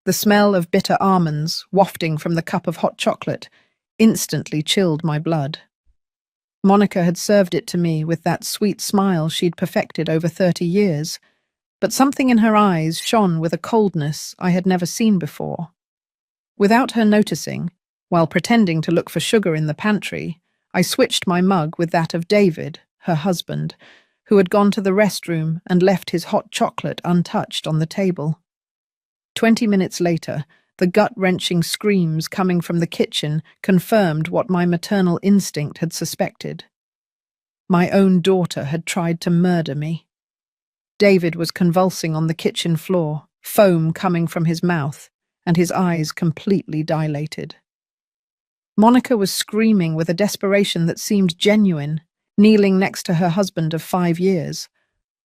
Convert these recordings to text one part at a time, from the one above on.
The smell of bitter almonds wafting from the cup of hot chocolate instantly chilled my blood. Monica had served it to me with that sweet smile she'd perfected over 30 years, but something in her eyes shone with a coldness I had never seen before. Without her noticing, while pretending to look for sugar in the pantry, I switched my mug with that of David, her husband, who had gone to the restroom and left his hot chocolate untouched on the table. 20 minutes later, the gut-wrenching screams coming from the kitchen confirmed what my maternal instinct had suspected. My own daughter had tried to murder me. David was convulsing on the kitchen floor, foam coming from his mouth, and his eyes completely dilated. Monica was screaming with a desperation that seemed genuine, kneeling next to her husband of 5 years,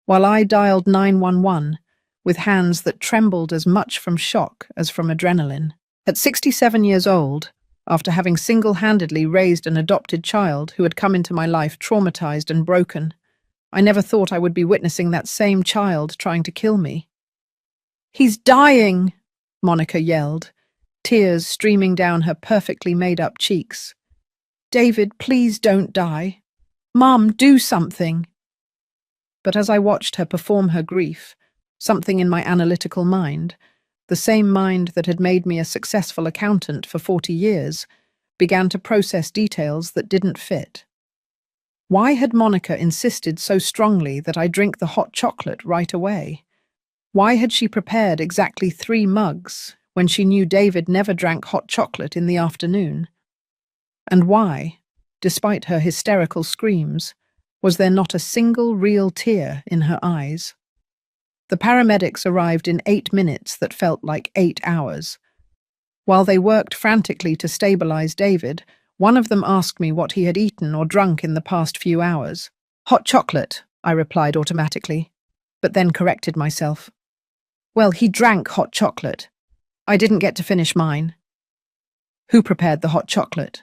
while I dialed 911 with hands that trembled as much from shock as from adrenaline. At 67 years old, after having single-handedly raised an adopted child who had come into my life traumatized and broken, I never thought I would be witnessing that same child trying to kill me. "He's dying!" Monica yelled, tears streaming down her perfectly made-up cheeks. "David, please don't die. Mum, do something." But as I watched her perform her grief, something in my analytical mind, the same mind that had made me a successful accountant for 40 years, began to process details that didn't fit. Why had Monica insisted so strongly that I drink the hot chocolate right away? Why had she prepared exactly 3 mugs when she knew David never drank hot chocolate in the afternoon? And why, despite her hysterical screams, was there not a single real tear in her eyes? The paramedics arrived in 8 minutes that felt like 8 hours. While they worked frantically to stabilize David, one of them asked me what he had eaten or drunk in the past few hours. "Hot chocolate," I replied automatically, but then corrected myself. "Well, he drank hot chocolate. I didn't get to finish mine." "Who prepared the hot chocolate?"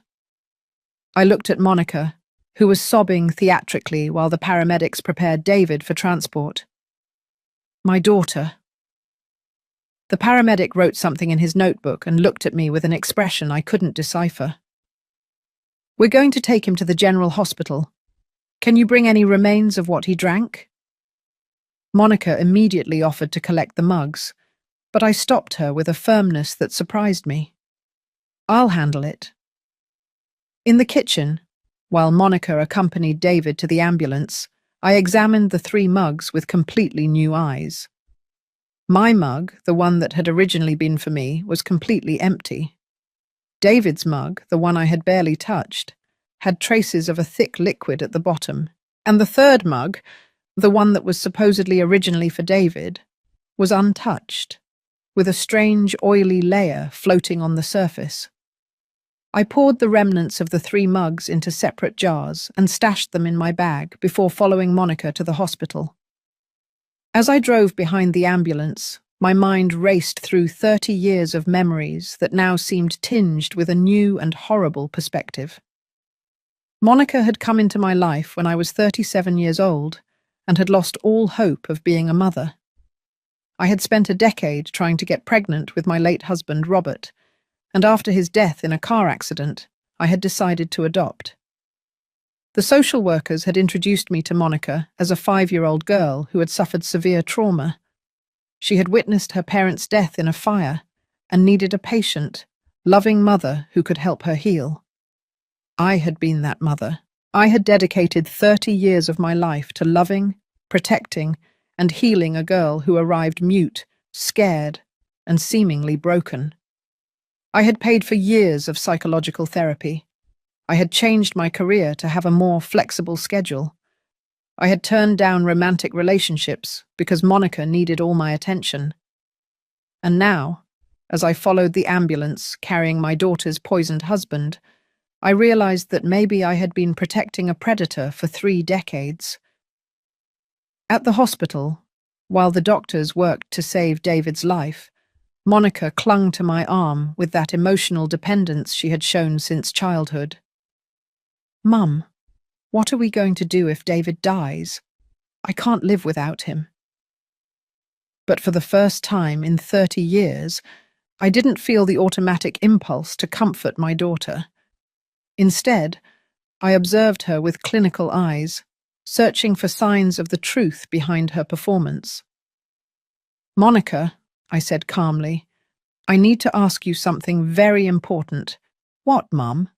I looked at Monica, who was sobbing theatrically while the paramedics prepared David for transport. "My daughter." The paramedic wrote something in his notebook and looked at me with an expression I couldn't decipher. "We're going to take him to the general hospital. Can you bring any remains of what he drank?" Monica immediately offered to collect the mugs, but I stopped her with a firmness that surprised me. "I'll handle it." In the kitchen, while Monica accompanied David to the ambulance, I examined the 3 mugs with completely new eyes. My mug, the one that had originally been for me, was completely empty. David's mug, the one I had barely touched, had traces of a thick liquid at the bottom, and the 3rd mug, the one that was supposedly originally for David, was untouched, with a strange oily layer floating on the surface. I poured the remnants of the 3 mugs into separate jars and stashed them in my bag before following Monica to the hospital. As I drove behind the ambulance, my mind raced through 30 years of memories that now seemed tinged with a new and horrible perspective. Monica had come into my life when I was 37 years old and had lost all hope of being a mother. I had spent a decade trying to get pregnant with my late husband, Robert, and after his death in a car accident, I had decided to adopt. The social workers had introduced me to Monica as a 5-year-old girl who had suffered severe trauma. She had witnessed her parents' death in a fire and needed a patient, loving mother who could help her heal. I had been that mother. I had dedicated 30 years of my life to loving, protecting, and healing a girl who arrived mute, scared, and seemingly broken. I had paid for years of psychological therapy. I had changed my career to have a more flexible schedule. I had turned down romantic relationships because Monica needed all my attention. And now, as I followed the ambulance carrying my daughter's poisoned husband, I realized that maybe I had been protecting a predator for 3 decades. At the hospital, while the doctors worked to save David's life, Monica clung to my arm with that emotional dependence she had shown since childhood. "Mum, what are we going to do if David dies? I can't live without him." But for the first time in 30 years, I didn't feel the automatic impulse to comfort my daughter. Instead, I observed her with clinical eyes, searching for signs of the truth behind her performance. "Monica," I said calmly, "I need to ask you something very important." "What, Mum?"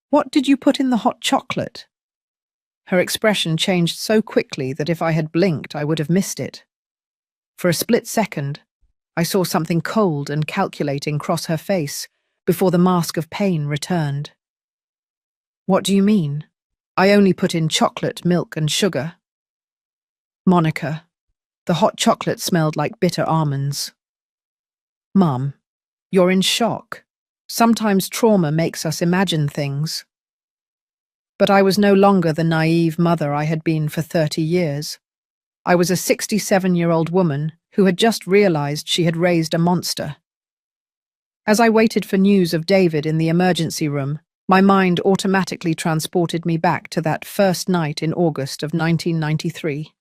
"What did you put in the hot chocolate?" Her expression changed so quickly that if I had blinked, I would have missed it. For a split second, I saw something cold and calculating cross her face before the mask of pain returned. "What do you mean? I only put in chocolate, milk, and sugar." "Monica, the hot chocolate smelled like bitter almonds." "Mum, you're in shock. Sometimes trauma makes us imagine things." But I was no longer the naive mother I had been for 30 years. I was a 67-year-old woman who had just realized she had raised a monster. As I waited for news of David in the emergency room, my mind automatically transported me back to that first night in August of 1993,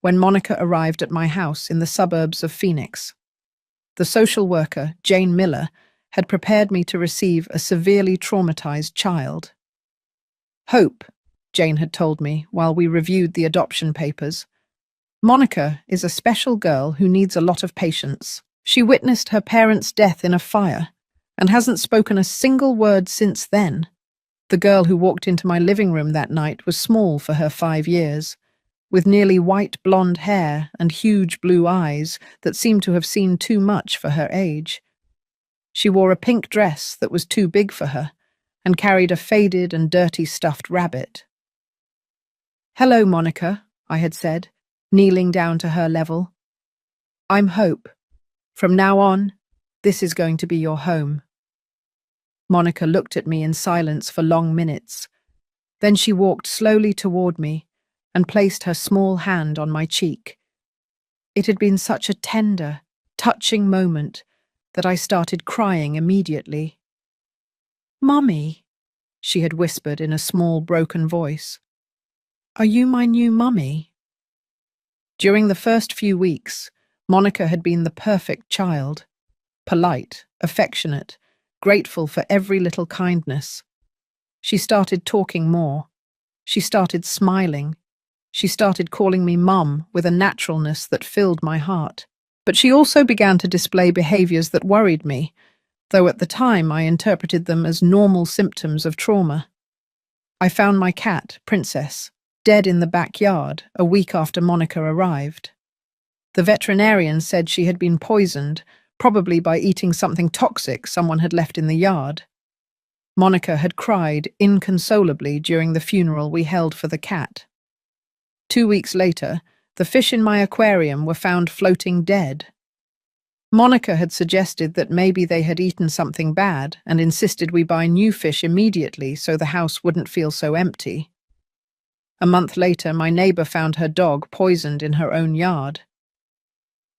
when Monica arrived at my house in the suburbs of Phoenix. The social worker, Jane Miller, had prepared me to receive a severely traumatized child. "Hope," Jane had told me while we reviewed the adoption papers, "Monica is a special girl who needs a lot of patience. She witnessed her parents' death in a fire and hasn't spoken a single word since then." The girl who walked into my living room that night was small for her 5 years, with nearly white blonde hair and huge blue eyes that seemed to have seen too much for her age. She wore a pink dress that was too big for her and carried a faded and dirty stuffed rabbit. "Hello, Monica," I had said, kneeling down to her level. "I'm Hope. From now on, this is going to be your home." Monica looked at me in silence for long minutes. Then she walked slowly toward me and placed her small hand on my cheek. It had been such a tender, touching moment that I started crying immediately. "Mummy," she had whispered in a small, broken voice. "Are you my new mummy?" During the first few weeks, Monica had been the perfect child. Polite, affectionate, grateful for every little kindness. She started talking more. She started smiling. She started calling me Mum with a naturalness that filled my heart. But she also began to display behaviors that worried me, though at the time I interpreted them as normal symptoms of trauma. I found my cat, Princess, dead in the backyard a week after Monica arrived. The veterinarian said she had been poisoned, probably by eating something toxic someone had left in the yard. Monica had cried inconsolably during the funeral we held for the cat. 2 weeks later, the fish in my aquarium were found floating dead. Monica had suggested that maybe they had eaten something bad and insisted we buy new fish immediately so the house wouldn't feel so empty. A month later, my neighbor found her dog poisoned in her own yard.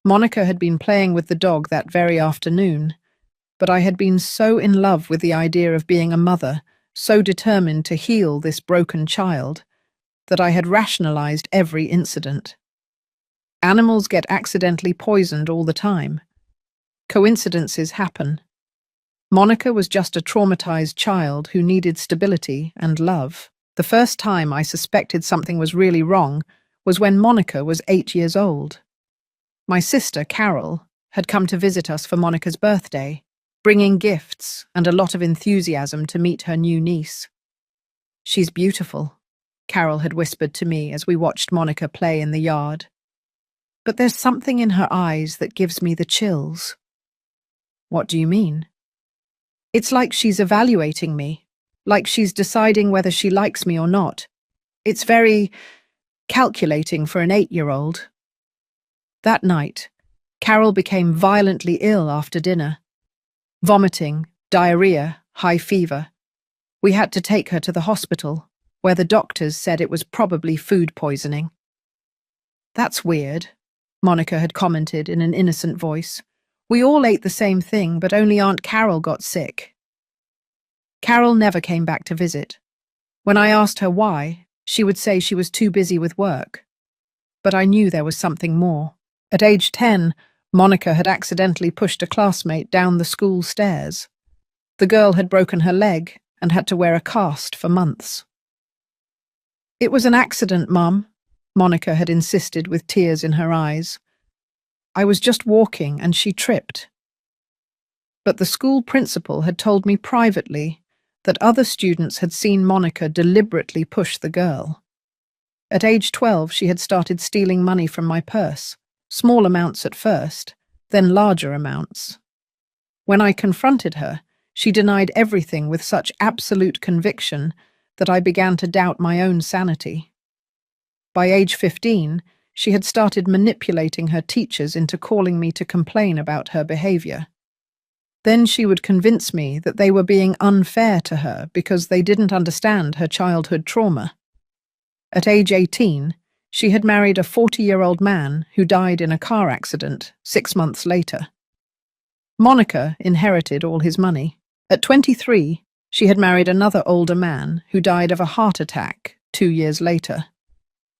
Monica had been playing with the dog that very afternoon, but I had been so in love with the idea of being a mother, so determined to heal this broken child, that I had rationalized every incident. Animals get accidentally poisoned all the time. Coincidences happen. Monica was just a traumatized child who needed stability and love. The first time I suspected something was really wrong was when Monica was 8 years old. My sister, Carol, had come to visit us for Monica's birthday, bringing gifts and a lot of enthusiasm to meet her new niece. "She's beautiful," Carol had whispered to me as we watched Monica play in the yard. "But there's something in her eyes that gives me the chills." "What do you mean?" "It's like she's evaluating me, like she's deciding whether she likes me or not. It's very calculating for an 8-year-old. That night, Carol became violently ill after dinner. Vomiting, diarrhea, high fever. We had to take her to the hospital, where the doctors said it was probably food poisoning. "That's weird," Monica had commented in an innocent voice. "We all ate the same thing, but only Aunt Carol got sick." Carol never came back to visit. When I asked her why, she would say she was too busy with work. But I knew there was something more. At age 10, Monica had accidentally pushed a classmate down the school stairs. The girl had broken her leg and had to wear a cast for months. "It was an accident, Mum," Monica had insisted with tears in her eyes. "I was just walking and she tripped." But the school principal had told me privately that other students had seen Monica deliberately push the girl. At age 12, she had started stealing money from my purse, small amounts at first, then larger amounts. When I confronted her, she denied everything with such absolute conviction that I began to doubt my own sanity. By age 15, she had started manipulating her teachers into calling me to complain about her behavior. Then she would convince me that they were being unfair to her because they didn't understand her childhood trauma. At age 18, she had married a 40-year-old man who died in a car accident 6 months later. Monica inherited all his money. At 23, she had married another older man who died of a heart attack 2 years later.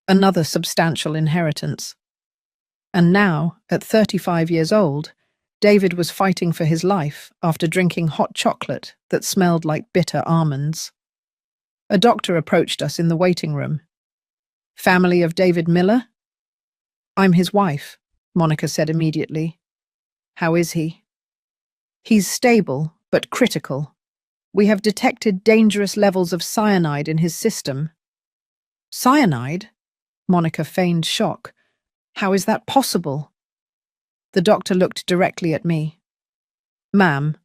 Another substantial inheritance. And now, at 35 years old, David was fighting for his life after drinking hot chocolate that smelled like bitter almonds. A doctor approached us in the waiting room. "Family of David Miller?" "I'm his wife," Monica said immediately. "How is he?" "He's stable, but critical. We have detected dangerous levels of cyanide in his system." "Cyanide?" Monica feigned shock. "How is that possible?" The doctor looked directly at me. "Ma'am,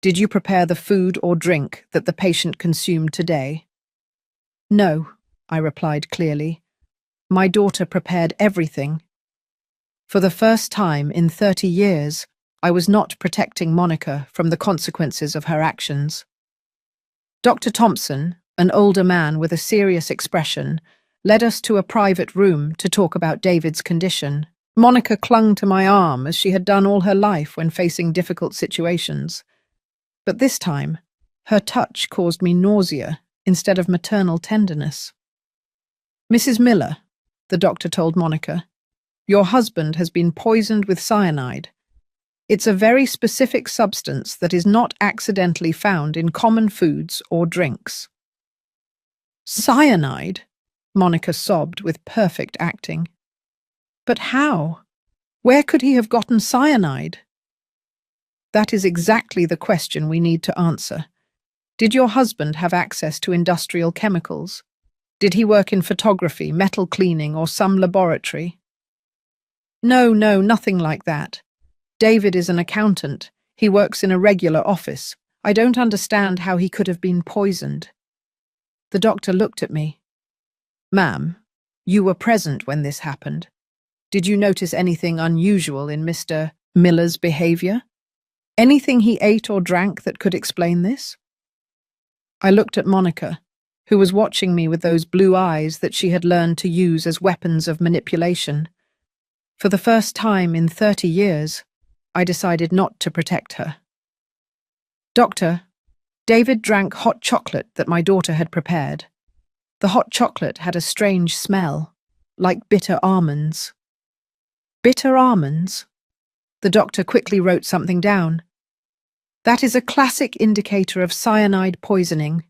did you prepare the food or drink that the patient consumed today?" "No," I replied clearly. "My daughter prepared everything." For the first time in 30 years, I was not protecting Monica from the consequences of her actions. Dr. Thompson, an older man with a serious expression, led us to a private room to talk about David's condition. Monica clung to my arm as she had done all her life when facing difficult situations. But this time, her touch caused me nausea instead of maternal tenderness. "Mrs. Miller," the doctor told Monica, "your husband has been poisoned with cyanide. It's a very specific substance that is not accidentally found in common foods or drinks." "Cyanide?" Monica sobbed with perfect acting. "But how? Where could he have gotten cyanide?" "That is exactly the question we need to answer. Did your husband have access to industrial chemicals? Did he work in photography, metal cleaning, or some laboratory?" No, nothing like that. David is an accountant. He works in a regular office. I don't understand how he could have been poisoned." The doctor looked at me. "Ma'am, you were present when this happened. Did you notice anything unusual in Mr. Miller's behavior? Anything he ate or drank that could explain this?" I looked at Monica, who was watching me with those blue eyes that she had learned to use as weapons of manipulation. For the first time in 30 years, I decided not to protect her. "Doctor, David drank hot chocolate that my daughter had prepared. The hot chocolate had a strange smell, like bitter almonds." "Bitter almonds?" The doctor quickly wrote something down. "That is a classic indicator of cyanide poisoning."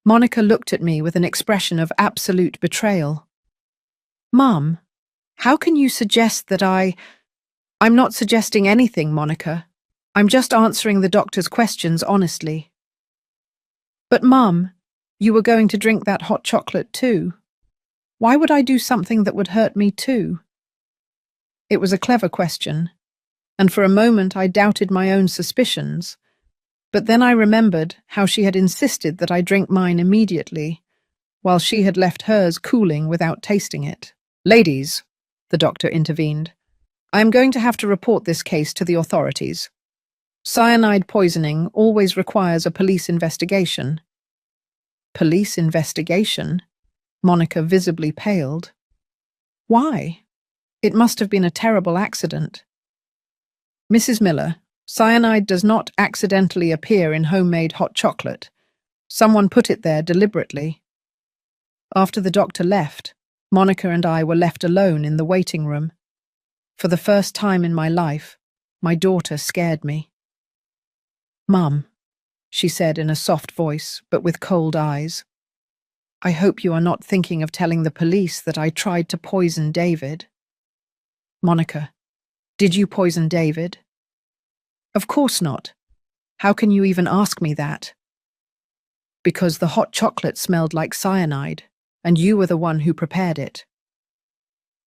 Monica looked at me with an expression of absolute betrayal. "Mum, how can you suggest that I'm not suggesting anything, Monica. I'm just answering the doctor's questions honestly." "But Mum, you were going to drink that hot chocolate too. Why would I do something that would hurt me too?" It was a clever question, and for a moment I doubted my own suspicions. But then I remembered how she had insisted that I drink mine immediately, while she had left hers cooling without tasting it. "Ladies," the doctor intervened, "I am going to have to report this case to the authorities. Cyanide poisoning always requires a police investigation." "Police investigation?" Monica visibly paled. "Why? It must have been a terrible accident." "Mrs. Miller, cyanide does not accidentally appear in homemade hot chocolate. Someone put it there deliberately." After the doctor left, Monica and I were left alone in the waiting room. For the first time in my life, my daughter scared me. "Mum," she said in a soft voice, but with cold eyes, "I hope you are not thinking of telling the police that I tried to poison David." "Monica, did you poison David?" "Of course not. How can you even ask me that?" "Because the hot chocolate smelled like cyanide, and you were the one who prepared it."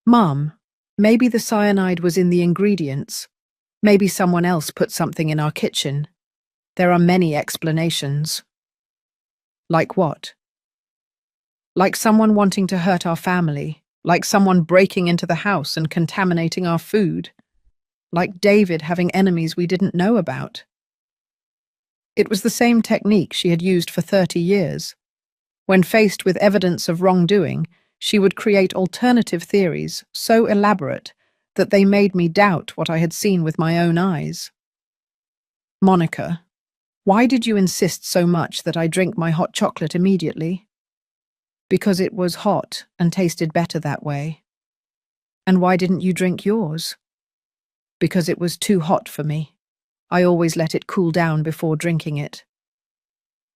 "Mum, maybe the cyanide was in the ingredients. Maybe someone else put something in our kitchen. There are many explanations." "Like what?" "Like someone wanting to hurt our family, like someone breaking into the house and contaminating our food, like David having enemies we didn't know about." It was the same technique she had used for 30 years. When faced with evidence of wrongdoing, she would create alternative theories so elaborate that they made me doubt what I had seen with my own eyes. "Monica, why did you insist so much that I drink my hot chocolate immediately?" "Because it was hot and tasted better that way." "And why didn't you drink yours?" "Because it was too hot for me. I always let it cool down before drinking it."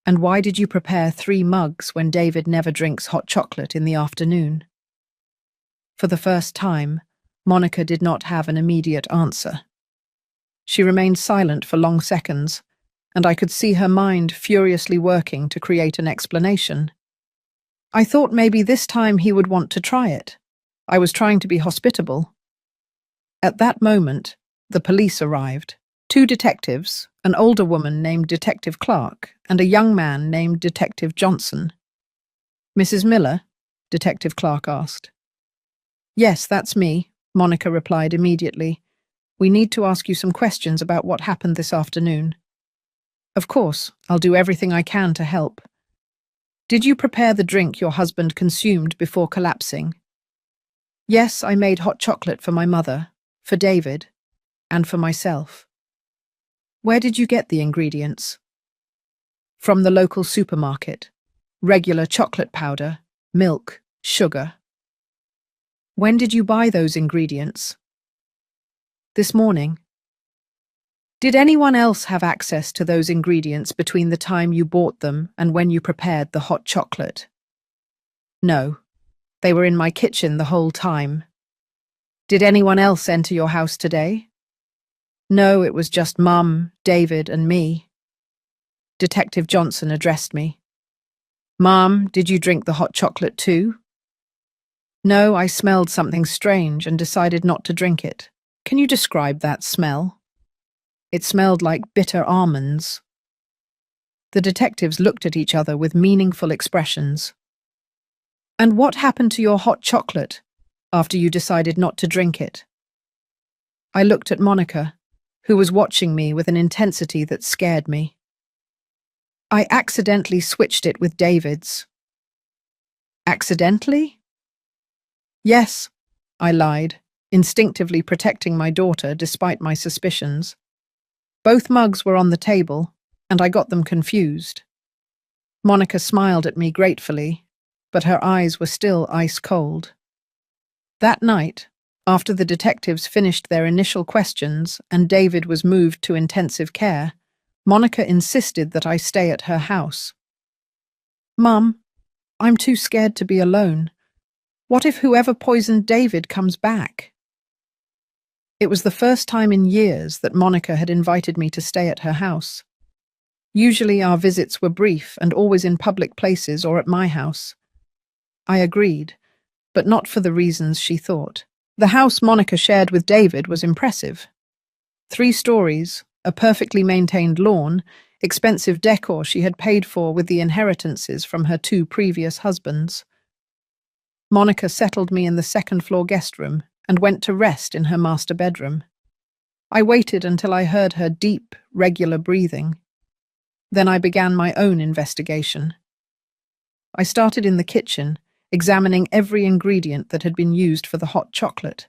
"And why did you prepare 3 mugs when David never drinks hot chocolate in the afternoon?" For the first time, Monica did not have an immediate answer. She remained silent for long seconds, and I could see her mind furiously working to create an explanation. "I thought maybe this time he would want to try it. I was trying to be hospitable." At that moment, the police arrived. 2 detectives, an older woman named Detective Clark and a young man named Detective Johnson. "Mrs. Miller?" Detective Clark asked. "Yes, that's me," Monica replied immediately. "We need to ask you some questions about what happened this afternoon." "Of course, I'll do everything I can to help." "Did you prepare the drink your husband consumed before collapsing?" "Yes, I made hot chocolate for my mother, for David, and for myself." "Where did you get the ingredients?" "From the local supermarket. Regular chocolate powder, milk, sugar." "When did you buy those ingredients?" "This morning." "Did anyone else have access to those ingredients between the time you bought them and when you prepared the hot chocolate?" "No. They were in my kitchen the whole time." "Did anyone else enter your house today?" "No, it was just Mum, David, and me." Detective Johnson addressed me. "Mum, did you drink the hot chocolate too?" "No, I smelled something strange and decided not to drink it." "Can you describe that smell?" "It smelled like bitter almonds." The detectives looked at each other with meaningful expressions. "And what happened to your hot chocolate after you decided not to drink it?" I looked at Monica, who was watching me with an intensity that scared me. "I accidentally switched it with David's." "Accidentally?" "Yes," I lied, instinctively protecting my daughter despite my suspicions. "Both mugs were on the table, and I got them confused." Monica smiled at me gratefully, but her eyes were still ice cold. That night, after the detectives finished their initial questions and David was moved to intensive care, Monica insisted that I stay at her house. "Mum, I'm too scared to be alone. What if whoever poisoned David comes back?" It was the first time in years that Monica had invited me to stay at her house. Usually our visits were brief and always in public places or at my house. I agreed, but not for the reasons she thought. The house Monica shared with David was impressive. 3 stories, a perfectly maintained lawn, expensive decor she had paid for with the inheritances from her 2 previous husbands. Monica settled me in the second-floor guest room and went to rest in her master bedroom. I waited until I heard her deep, regular breathing. Then I began my own investigation. I started in the kitchen, examining every ingredient that had been used for the hot chocolate.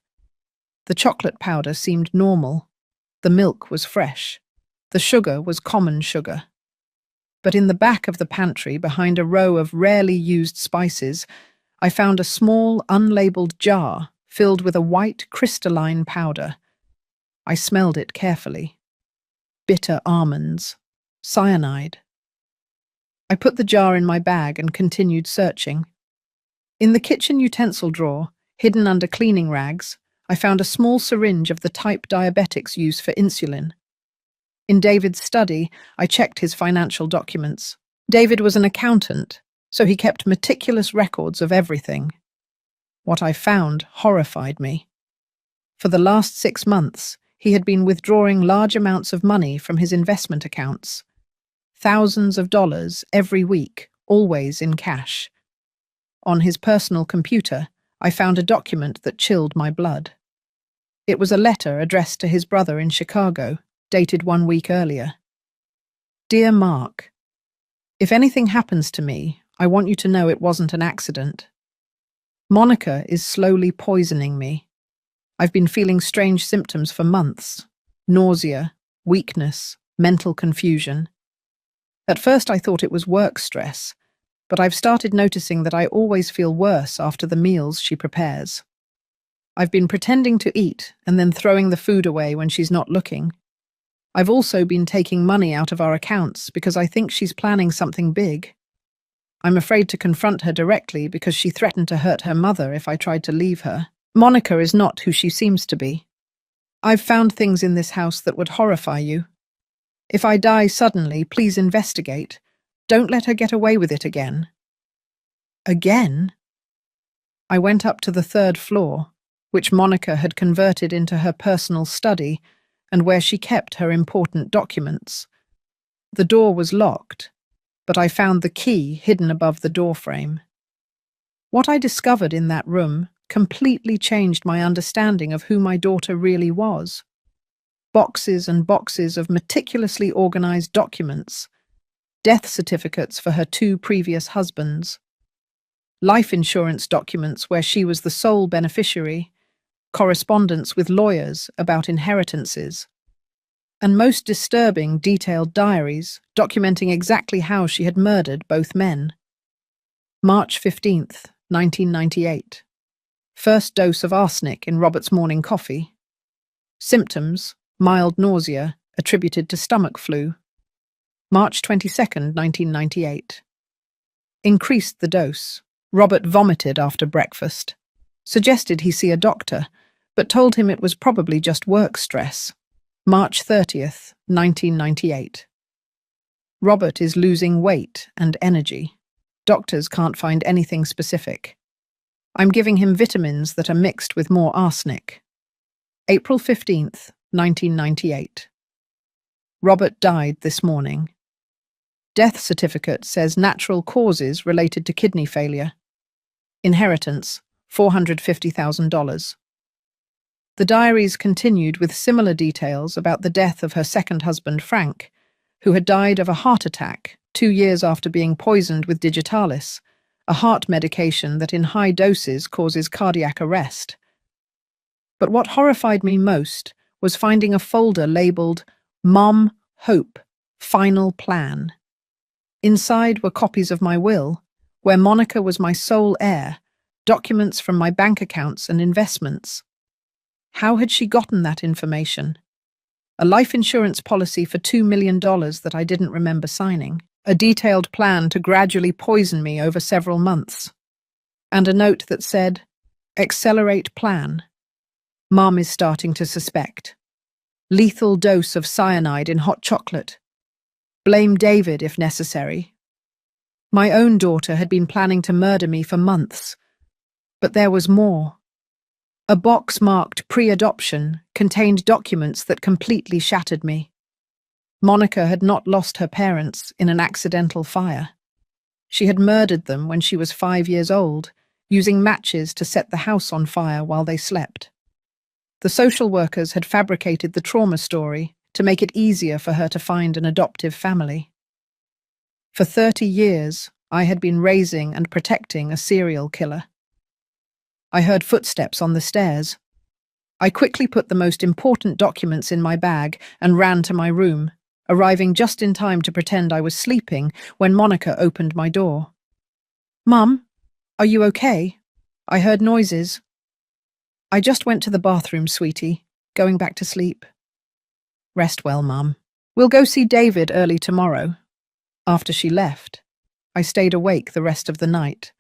The chocolate powder seemed normal. The milk was fresh. The sugar was common sugar. But in the back of the pantry, behind a row of rarely used spices, I found a small, unlabeled jar filled with a white, crystalline powder. I smelled it carefully. Bitter almonds. Cyanide. I put the jar in my bag and continued searching. In the kitchen utensil drawer, hidden under cleaning rags, I found a small syringe of the type diabetics use for insulin. In David's study, I checked his financial documents. David was an accountant, so he kept meticulous records of everything. What I found horrified me. For the last 6 months, he had been withdrawing large amounts of money from his investment accounts. Thousands of dollars every week, always in cash. On his personal computer, I found a document that chilled my blood. It was a letter addressed to his brother in Chicago, dated 1 week earlier. Dear Mark, if anything happens to me, I want you to know it wasn't an accident. Monica is slowly poisoning me. I've been feeling strange symptoms for months. Nausea, weakness, mental confusion. At first I thought it was work stress, but I've started noticing that I always feel worse after the meals she prepares. I've been pretending to eat and then throwing the food away when she's not looking. I've also been taking money out of our accounts because I think she's planning something big. I'm afraid to confront her directly because she threatened to hurt her mother if I tried to leave her. Monica is not who she seems to be. I've found things in this house that would horrify you. If I die suddenly, please investigate. Don't let her get away with it again. Again? I went up to the 3rd floor, which Monica had converted into her personal study and where she kept her important documents. The door was locked, but I found the key hidden above the doorframe. What I discovered in that room completely changed my understanding of who my daughter really was. Boxes and boxes of meticulously organized documents, death certificates for her 2 previous husbands, life insurance documents where she was the sole beneficiary, correspondence with lawyers about inheritances, and most disturbing, detailed diaries documenting exactly how she had murdered both men. March 15th, 1998. First dose of arsenic in Robert's morning coffee. Symptoms: mild nausea, attributed to stomach flu. March 22nd, 1998. Increased the dose. Robert vomited after breakfast. Suggested he see a doctor, but told him it was probably just work stress. March 30th, 1998. Robert is losing weight and energy. Doctors can't find anything specific. I'm giving him vitamins that are mixed with more arsenic. April 15th, 1998. Robert died this morning. Death certificate says natural causes related to kidney failure. Inheritance, $450,000. The diaries continued with similar details about the death of her second husband, Frank, who had died of a heart attack 2 years after being poisoned with digitalis, a heart medication that in high doses causes cardiac arrest. But what horrified me most was finding a folder labeled Mom, Hope, Final Plan. Inside were copies of my will, where Monica was my sole heir, documents from my bank accounts and investments. How had she gotten that information? A life insurance policy for $2 million that I didn't remember signing, a detailed plan to gradually poison me over several months, and a note that said, "Accelerate plan. Mom is starting to suspect. Lethal dose of cyanide in hot chocolate. Blame David if necessary." My own daughter had been planning to murder me for months, but there was more. A box marked pre-adoption contained documents that completely shattered me. Monica had not lost her parents in an accidental fire. She had murdered them when she was 5 years old, using matches to set the house on fire while they slept. The social workers had fabricated the trauma story to make it easier for her to find an adoptive family. For 30 years, I had been raising and protecting a serial killer. I heard footsteps on the stairs. I quickly put the most important documents in my bag and ran to my room, arriving just in time to pretend I was sleeping when Monica opened my door. "Mum, are you okay? I heard noises." I just went to the bathroom, sweetie. Going back to sleep. Rest well, Mum. We'll go see David early tomorrow. After she left, I stayed awake the rest of the night,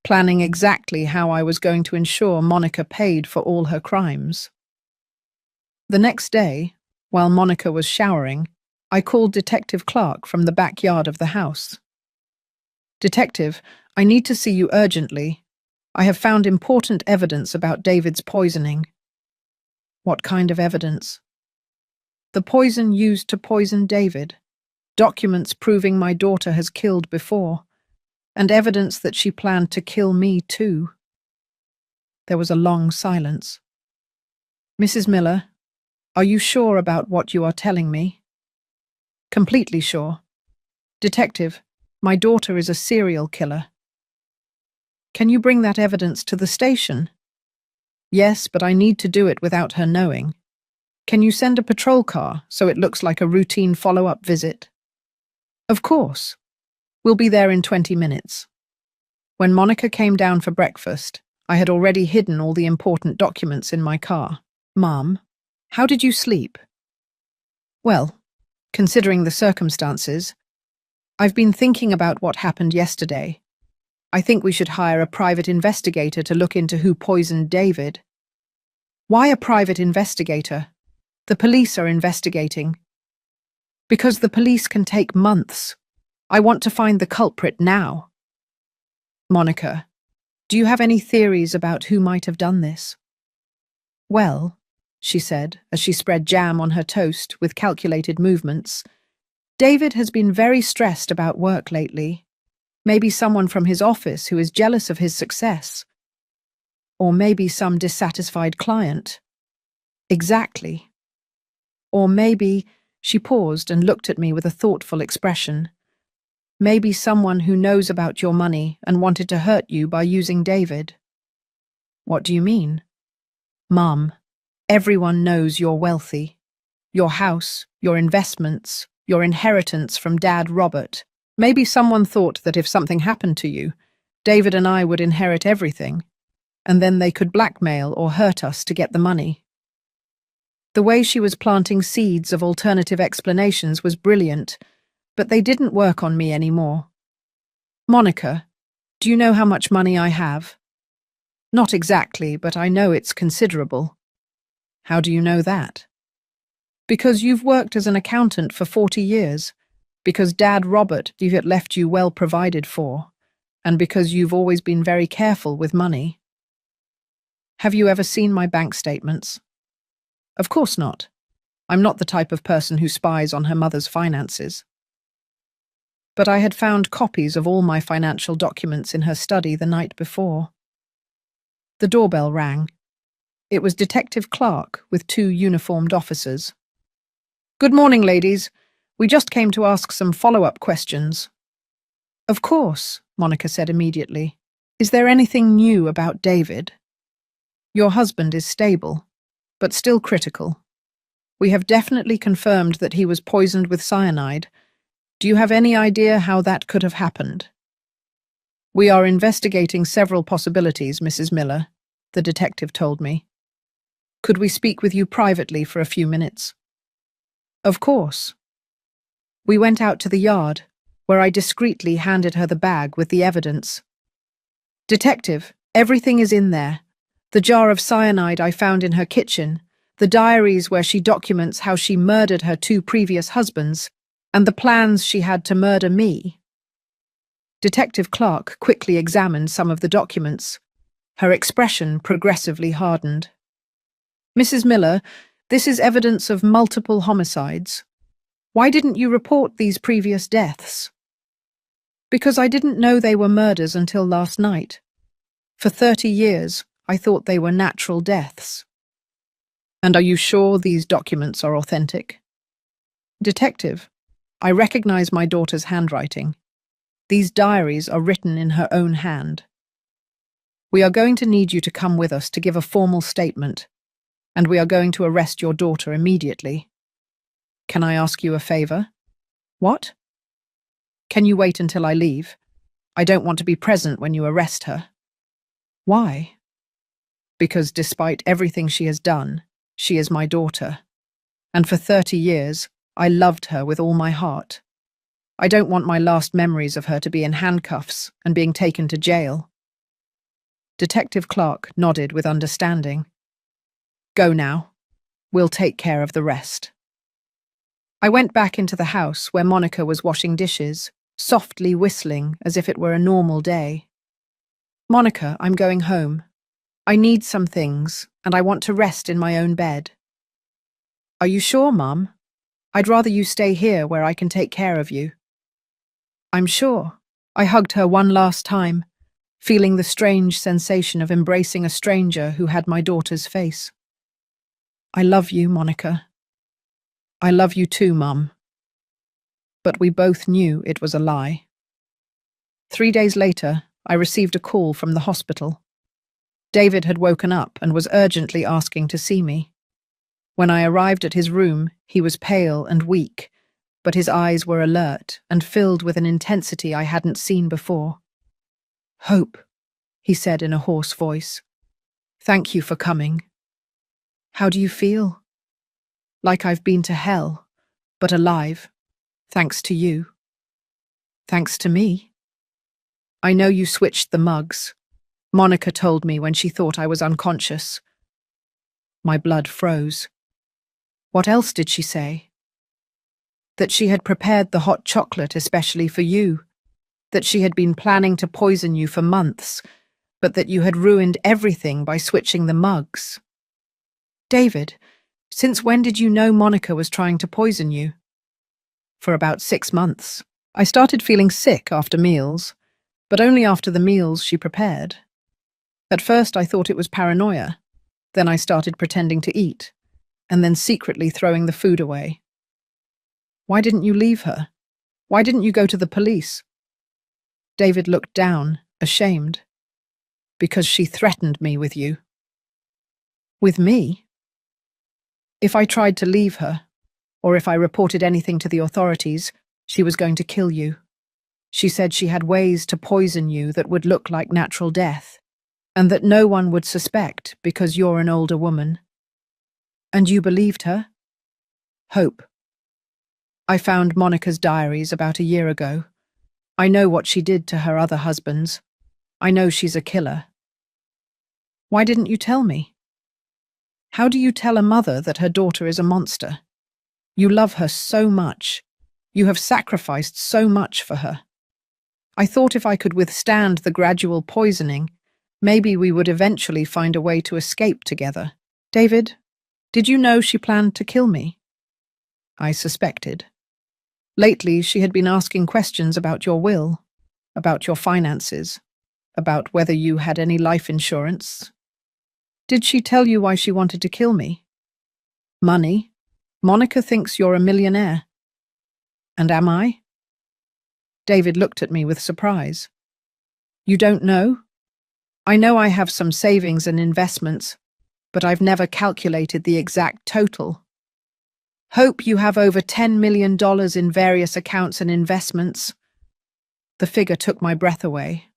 planning exactly how I was going to ensure Monica paid for all her crimes. The next day, while Monica was showering, I called Detective Clark from the backyard of the house. Detective, I need to see you urgently. I have found important evidence about David's poisoning. What kind of evidence? The poison used to poison David, documents proving my daughter has killed before, and evidence that she planned to kill me too. There was a long silence. Mrs. Miller, are you sure about what you are telling me? Completely sure. Detective, my daughter is a serial killer. Can you bring that evidence to the station? Yes, but I need to do it without her knowing. Can you send a patrol car so it looks like a routine follow-up visit? Of course. We'll be there in 20 minutes. When Monica came down for breakfast, I had already hidden all the important documents in my car. Mom, how did you sleep? Well, considering the circumstances, I've been thinking about what happened yesterday. I think we should hire a private investigator to look into who poisoned David. Why a private investigator? The police are investigating. Because the police can take months. I want to find the culprit now. Monica, do you have any theories about who might have done this? Well, she said, as she spread jam on her toast with calculated movements, David has been very stressed about work lately. Maybe someone from his office who is jealous of his success. Or maybe some dissatisfied client. Exactly. Or maybe, she paused and looked at me with a thoughtful expression. Maybe someone who knows about your money and wanted to hurt you by using David. What do you mean? Mum, everyone knows you're wealthy. Your house, your investments, your inheritance from Dad Robert. Maybe someone thought that if something happened to you, David and I would inherit everything, and then they could blackmail or hurt us to get the money. The way she was planting seeds of alternative explanations was brilliant, but they didn't work on me anymore. Monica, do you know how much money I have? Not exactly, but I know it's considerable. How do you know that? Because you've worked as an accountant for 40 years, because Dad Robert left you well provided for, and because you've always been very careful with money. Have you ever seen my bank statements? Of course not. I'm not the type of person who spies on her mother's finances. But I had found copies of all my financial documents in her study the night before. The doorbell rang. It was Detective Clark with 2 uniformed officers. Good morning, ladies. We just came to ask some follow-up questions. Of course, Monica said immediately. Is there anything new about David? Your husband is stable, but still critical. We have definitely confirmed that he was poisoned with cyanide. Do you have any idea how that could have happened? We are investigating several possibilities, Mrs. Miller, the detective told me. Could we speak with you privately for a few minutes? Of course. We went out to the yard, where I discreetly handed her the bag with the evidence. Detective, everything is in there. The jar of cyanide I found in her kitchen, the diaries where she documents how she murdered her 2 previous husbands, and the plans she had to murder me. Detective Clark quickly examined some of the documents. Her expression progressively hardened. Mrs. Miller, this is evidence of multiple homicides. Why didn't you report these previous deaths? Because I didn't know they were murders until last night. For 30 years, I thought they were natural deaths. And are you sure these documents are authentic? Detective, I recognize my daughter's handwriting. These diaries are written in her own hand. We are going to need you to come with us to give a formal statement, and we are going to arrest your daughter immediately. Can I ask you a favor? What? Can you wait until I leave? I don't want to be present when you arrest her. Why? because despite everything she has done, she is my daughter. And for 30 years, I loved her with all my heart. I don't want my last memories of her to be in handcuffs and being taken to jail. Detective Clark nodded with understanding. Go now. We'll take care of the rest. I went back into the house where Monica was washing dishes, softly whistling as if it were a normal day. Monica, I'm going home. I need some things, and I want to rest in my own bed. Are you sure, Mum? I'd rather you stay here where I can take care of you. I'm sure. I hugged her one last time, feeling the strange sensation of embracing a stranger who had my daughter's face. I love you, Monica. I love you too, Mum. But we both knew it was a lie. 3 days later, I received a call from the hospital. David had woken up and was urgently asking to see me. When I arrived at his room, he was pale and weak, but his eyes were alert and filled with an intensity I hadn't seen before. Hope, he said in a hoarse voice. Thank you for coming. How do you feel? Like I've been to hell, but alive, thanks to you. Thanks to me? I know you switched the mugs. Monica told me when she thought I was unconscious. My blood froze. What else did she say? That she had prepared the hot chocolate especially for you, that she had been planning to poison you for months, but that you had ruined everything by switching the mugs. David, since when did you know Monica was trying to poison you? For about 6 months. I started feeling sick after meals, but only after the meals she prepared. At first I thought it was paranoia. Then I started pretending to eat, and then secretly throwing the food away. Why didn't you leave her? Why didn't you go to the police? David looked down, ashamed. Because she threatened me with you. With me? If I tried to leave her, or if I reported anything to the authorities, she was going to kill you. She said she had ways to poison you that would look like natural death, and that no one would suspect because you're an older woman. And you believed her? Hope. I found Monica's diaries about a year ago. I know what she did to her other husbands. I know she's a killer. Why didn't you tell me? How do you tell a mother that her daughter is a monster? You love her so much. You have sacrificed so much for her. I thought if I could withstand the gradual poisoning, maybe we would eventually find a way to escape together. David, did you know she planned to kill me? I suspected. Lately, she had been asking questions about your will, about your finances, about whether you had any life insurance. Did she tell you why she wanted to kill me? Money. Monica thinks you're a millionaire. And am I? David looked at me with surprise. You don't know? I know I have some savings and investments, but I've never calculated the exact total. Hope you have over $10 million in various accounts and investments. The figure took my breath away.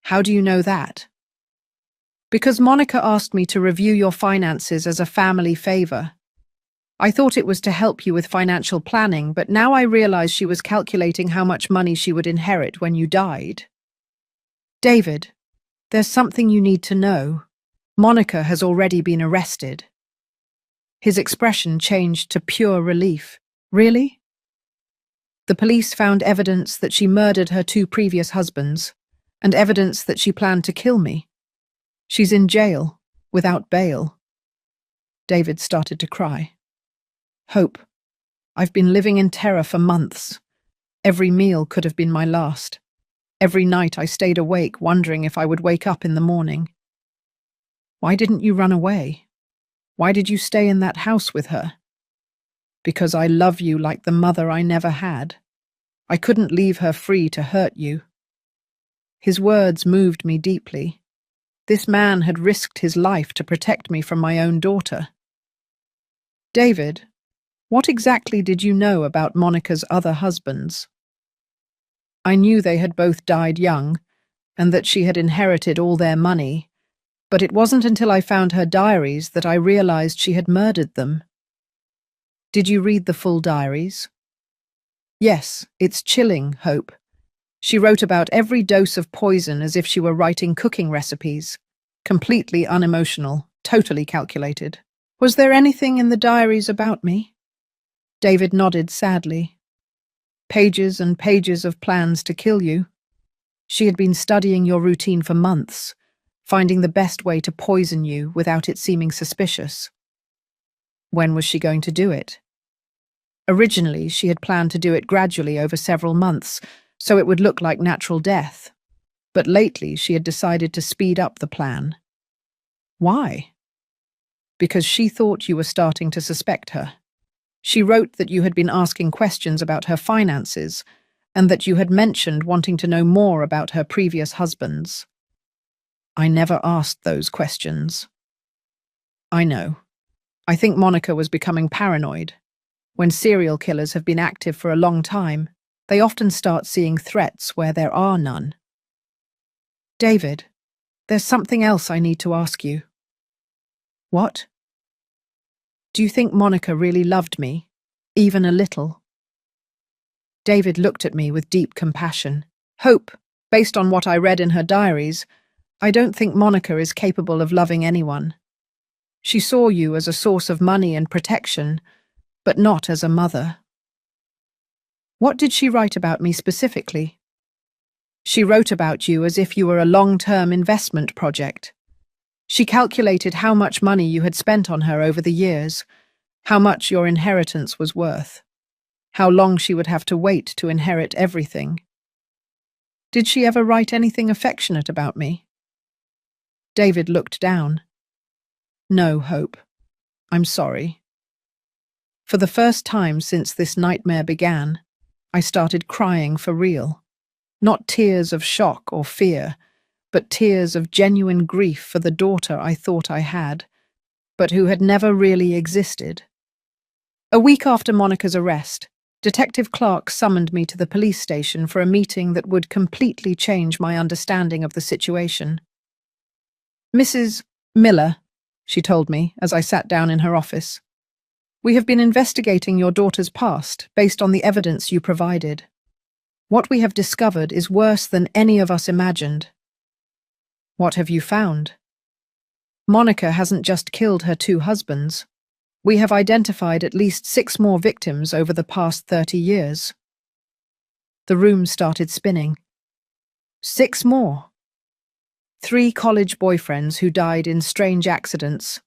How do you know that? Because Monica asked me to review your finances as a family favor. I thought it was to help you with financial planning, but now I realize she was calculating how much money she would inherit when you died. David, there's something you need to know. Monica has already been arrested. His expression changed to pure relief. Really? The police found evidence that she murdered her 2 previous husbands, and evidence that she planned to kill me. She's in jail, without bail. David started to cry. Hope, I've been living in terror for months. Every meal could have been my last. Every night I stayed awake, wondering if I would wake up in the morning. Why didn't you run away? Why did you stay in that house with her? Because I love you like the mother I never had. I couldn't leave her free to hurt you. His words moved me deeply. This man had risked his life to protect me from my own daughter. David, what exactly did you know about Monica's other husbands? I knew they had both died young, and that she had inherited all their money, But it wasn't until I found her diaries that I realized she had murdered them. Did you read the full diaries? Yes, it's chilling, Hope. She wrote about every dose of poison as if she were writing cooking recipes. Completely unemotional, totally calculated. Was there anything in the diaries about me? David nodded sadly. Pages and pages of plans to kill you. She had been studying your routine for months, finding the best way to poison you without it seeming suspicious. When was she going to do it? Originally, she had planned to do it gradually over several months, so it would look like natural death. But lately, she had decided to speed up the plan. Why? Because she thought you were starting to suspect her. She wrote that you had been asking questions about her finances, and that you had mentioned wanting to know more about her previous husbands. I never asked those questions. I know. I think Monica was becoming paranoid. When serial killers have been active for a long time, they often start seeing threats where there are none. David, there's something else I need to ask you. What? Do you think Monica really loved me, even a little? David looked at me with deep compassion. Hope, based on what I read in her diaries, I don't think Monica is capable of loving anyone. She saw you as a source of money and protection, but not as a mother. What did she write about me specifically? She wrote about you as if you were a long-term investment project. She calculated how much money you had spent on her over the years, how much your inheritance was worth, how long she would have to wait to inherit everything. Did she ever write anything affectionate about me? David looked down. No, Hope. I'm sorry. For the first time since this nightmare began, I started crying for real. Not tears of shock or fear, but tears of genuine grief for the daughter I thought I had, but who had never really existed. A week after Monica's arrest, Detective Clark summoned me to the police station for a meeting that would completely change my understanding of the situation. Mrs. Miller, she told me as I sat down in her office, we have been investigating your daughter's past based on the evidence you provided. What we have discovered is worse than any of us imagined. What have you found? Monica hasn't just killed her 2 husbands. We have identified at least 6 more victims over the past 30 years. The room started spinning. 6 more. 3 college boyfriends who died in strange accidents.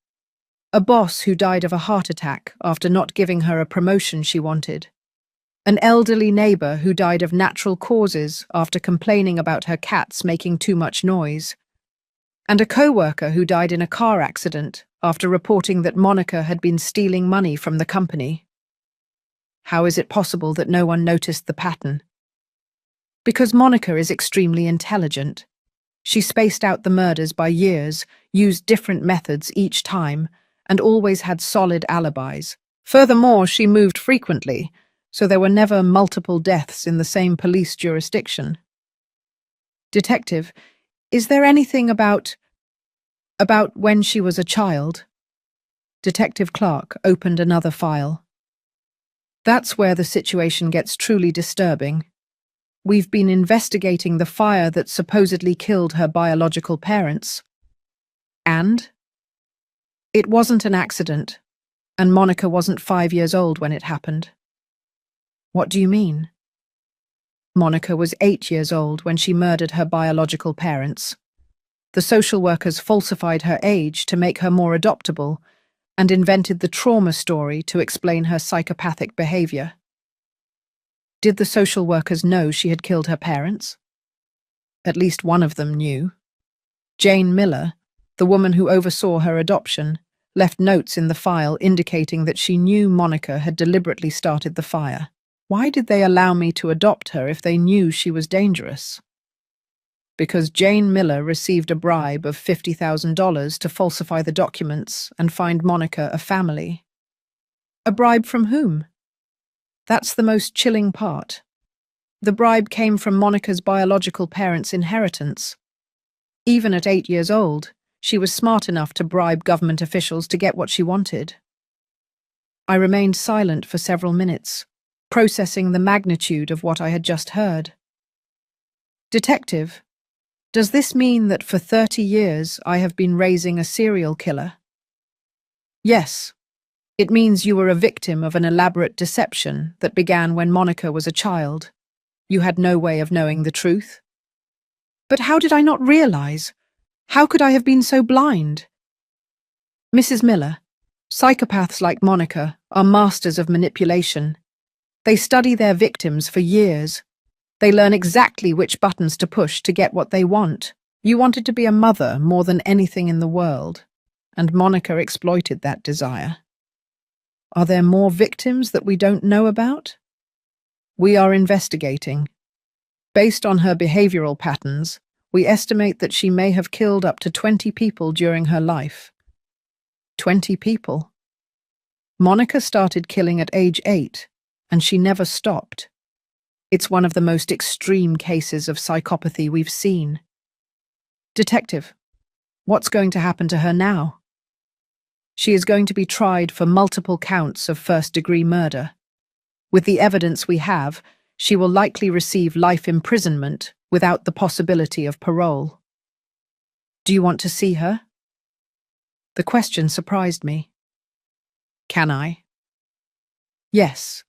A boss who died of a heart attack after not giving her a promotion she wanted. An elderly neighbor who died of natural causes after complaining about her cats making too much noise. And a co-worker who died in a car accident after reporting that Monica had been stealing money from the company. How is it possible that no one noticed the pattern? Because Monica is extremely intelligent. She spaced out the murders by years, used different methods each time, and always had solid alibis. Furthermore, she moved frequently, so there were never multiple deaths in the same police jurisdiction. Detective, is there anything about when she was a child? Detective Clark opened another file. That's where the situation gets truly disturbing. We've been investigating the fire that supposedly killed her biological parents. And? It wasn't an accident, and Monica wasn't 5 years old when it happened. What do you mean? Monica was 8 years old when she murdered her biological parents. The social workers falsified her age to make her more adoptable and invented the trauma story to explain her psychopathic behavior. Did the social workers know she had killed her parents? At least one of them knew. Jane Miller, the woman who oversaw her adoption, left notes in the file indicating that she knew Monica had deliberately started the fire. Why did they allow me to adopt her if they knew she was dangerous? Because Jane Miller received a bribe of $50,000 to falsify the documents and find Monica a family. A bribe from whom? That's the most chilling part. The bribe came from Monica's biological parents' inheritance. Even at 8 years old, She was smart enough to bribe government officials to get what she wanted. I remained silent for several minutes, processing the magnitude of what I had just heard. Detective, does this mean that for 30 years I have been raising a serial killer? Yes. It means you were a victim of an elaborate deception that began when Monica was a child. You had no way of knowing the truth. But how did I not realize? How could I have been so blind? Mrs. Miller, psychopaths like Monica are masters of manipulation. They study their victims for years. They learn exactly which buttons to push to get what they want. You wanted to be a mother more than anything in the world, and Monica exploited that desire. Are there more victims that we don't know about? We are investigating. Based on her behavioral patterns, we estimate that she may have killed up to 20 people during her life. 20 people? Monica started killing at age 8, and she never stopped. It's one of the most extreme cases of psychopathy we've seen. Detective, what's going to happen to her now? She is going to be tried for multiple counts of first-degree murder. With the evidence we have, she will likely receive life imprisonment without the possibility of parole. Do you want to see her? The question surprised me. Can I? Yes,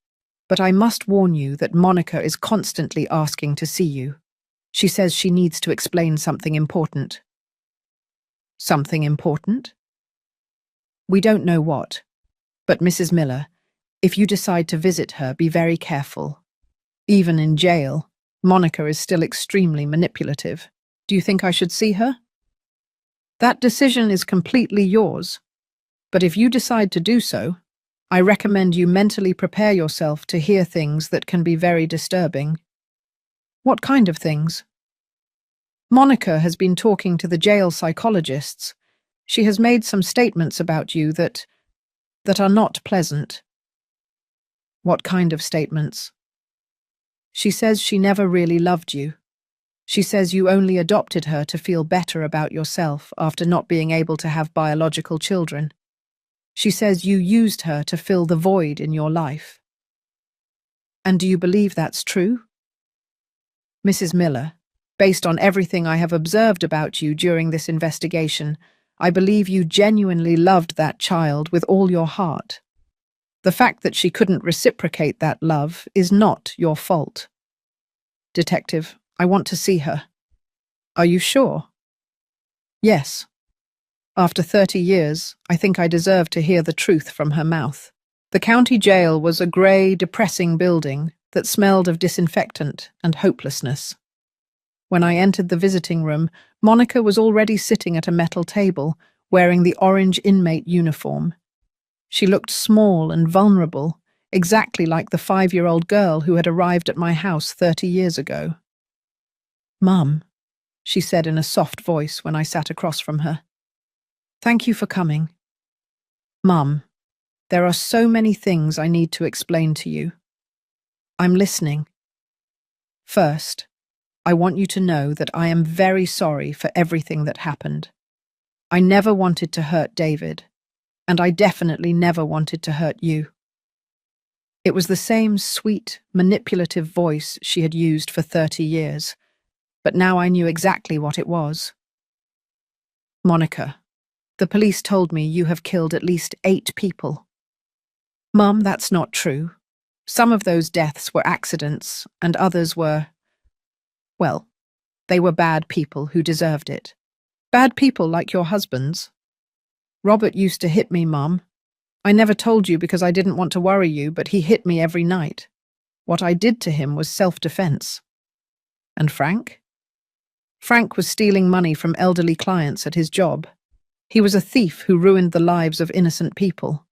but I must warn you that Monica is constantly asking to see you. She says she needs to explain something important. Something important? We don't know what. But Mrs. Miller, if you decide to visit her, be very careful. Even in jail, Monica is still extremely manipulative. Do you think I should see her? That decision is completely yours. But if you decide to do so, I recommend you mentally prepare yourself to hear things that can be very disturbing. What kind of things? Monica has been talking to the jail psychologists. She has made some statements about you that are not pleasant. What kind of statements? She says she never really loved you. She says you only adopted her to feel better about yourself after not being able to have biological children. She says you used her to fill the void in your life. And do you believe that's true? Mrs. Miller, based on everything I have observed about you during this investigation, I believe you genuinely loved that child with all your heart. The fact that she couldn't reciprocate that love is not your fault. Detective, I want to see her. Are you sure? Yes. After 30 years, I think I deserve to hear the truth from her mouth. The county jail was a grey, depressing building that smelled of disinfectant and hopelessness. When I entered the visiting room, Monica was already sitting at a metal table, wearing the orange inmate uniform. She looked small and vulnerable, exactly like the 5-year-old girl who had arrived at my house 30 years ago. "Mum," she said in a soft voice when I sat across from her. "Thank you for coming." "Mum, there are so many things I need to explain to you." "I'm listening." "First, I want you to know that I am very sorry for everything that happened. I never wanted to hurt David, and I definitely never wanted to hurt you." It was the same sweet, manipulative voice she had used for 30 years, but now I knew exactly what it was. "Monica, the police told me you have killed at least 8 people." "Mum, that's not true. Some of those deaths were accidents, and others were, well, they were bad people who deserved it. Bad people like your husband's. Robert used to hit me, Mum. I never told you because I didn't want to worry you, but he hit me every night. What I did to him was self-defense." "And Frank?" "Frank was stealing money from elderly clients at his job. He was a thief who ruined the lives of innocent people."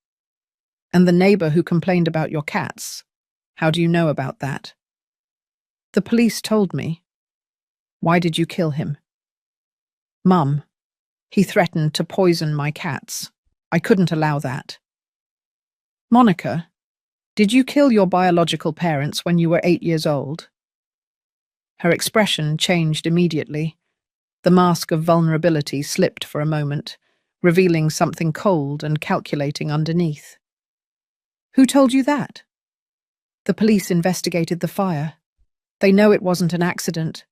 "And the neighbor who complained about your cats. How do you know about that?" "The police told me." "Why did you kill him?" "Mum, he threatened to poison my cats. I couldn't allow that." "Monica, did you kill your biological parents when you were 8 years old?" Her expression changed immediately. The mask of vulnerability slipped for a moment, revealing something cold and calculating underneath. Who told you that? The police investigated the fire. They know it wasn't an accident.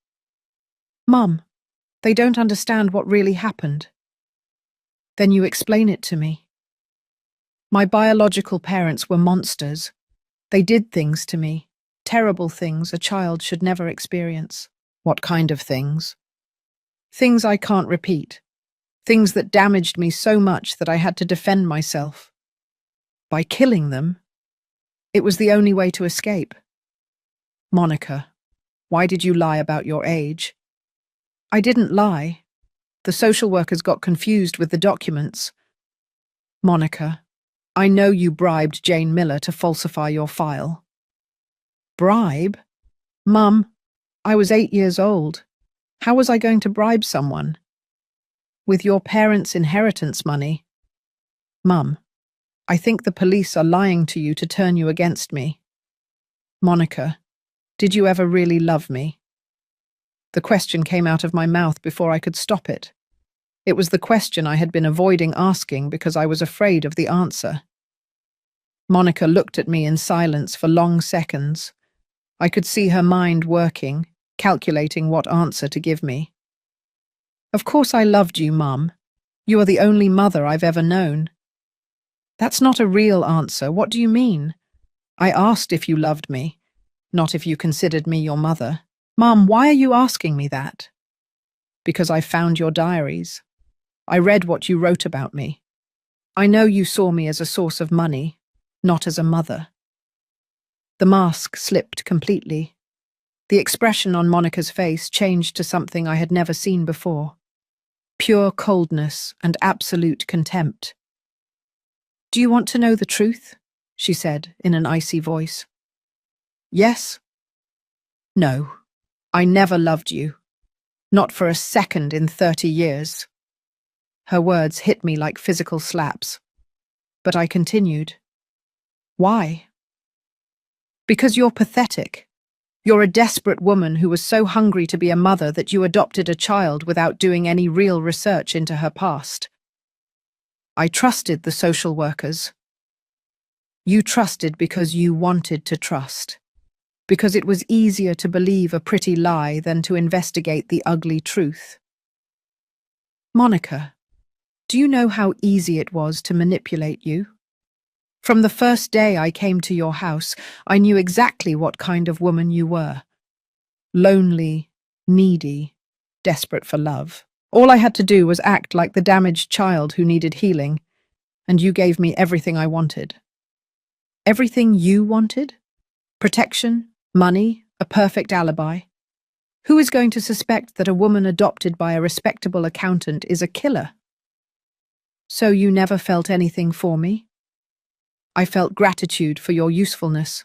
Mum, they don't understand what really happened. Then you explain it to me. My biological parents were monsters. They did things to me, terrible things a child should never experience. What kind of things? Things I can't repeat. Things that damaged me so much that I had to defend myself. By killing them, it was the only way to escape. Monica, why did you lie about your age? I didn't lie. The social workers got confused with the documents. Monica, I know you bribed Jane Miller to falsify your file. Bribe? Mum, I was 8 years old. How was I going to bribe someone? With your parents' inheritance money. Mum, I think the police are lying to you to turn you against me. Monica, did you ever really love me? The question came out of my mouth before I could stop it. It was the question I had been avoiding asking because I was afraid of the answer. Monica looked at me in silence for long seconds. I could see her mind working, calculating what answer to give me. Of course I loved you, Mum. You are the only mother I've ever known. That's not a real answer. What do you mean? I asked if you loved me, not if you considered me your mother. Mum, why are you asking me that? Because I found your diaries. I read what you wrote about me. I know you saw me as a source of money, not as a mother. The mask slipped completely. The expression on Monica's face changed to something I had never seen before. Pure coldness and absolute contempt. Do you want to know the truth? She said in an icy voice. Yes? No, I never loved you. Not for a second in 30 years. Her words hit me like physical slaps. But I continued. Why? Because you're pathetic. You're a desperate woman who was so hungry to be a mother that you adopted a child without doing any real research into her past. I trusted the social workers. You trusted because you wanted to trust. Because it was easier to believe a pretty lie than to investigate the ugly truth. Monica, do you know how easy it was to manipulate you? From the first day I came to your house, I knew exactly what kind of woman you were. Lonely, needy, desperate for love. All I had to do was act like the damaged child who needed healing, and you gave me everything I wanted. Everything you wanted? Protection, money, a perfect alibi. Who is going to suspect that a woman adopted by a respectable accountant is a killer? So you never felt anything for me? I felt gratitude for your usefulness.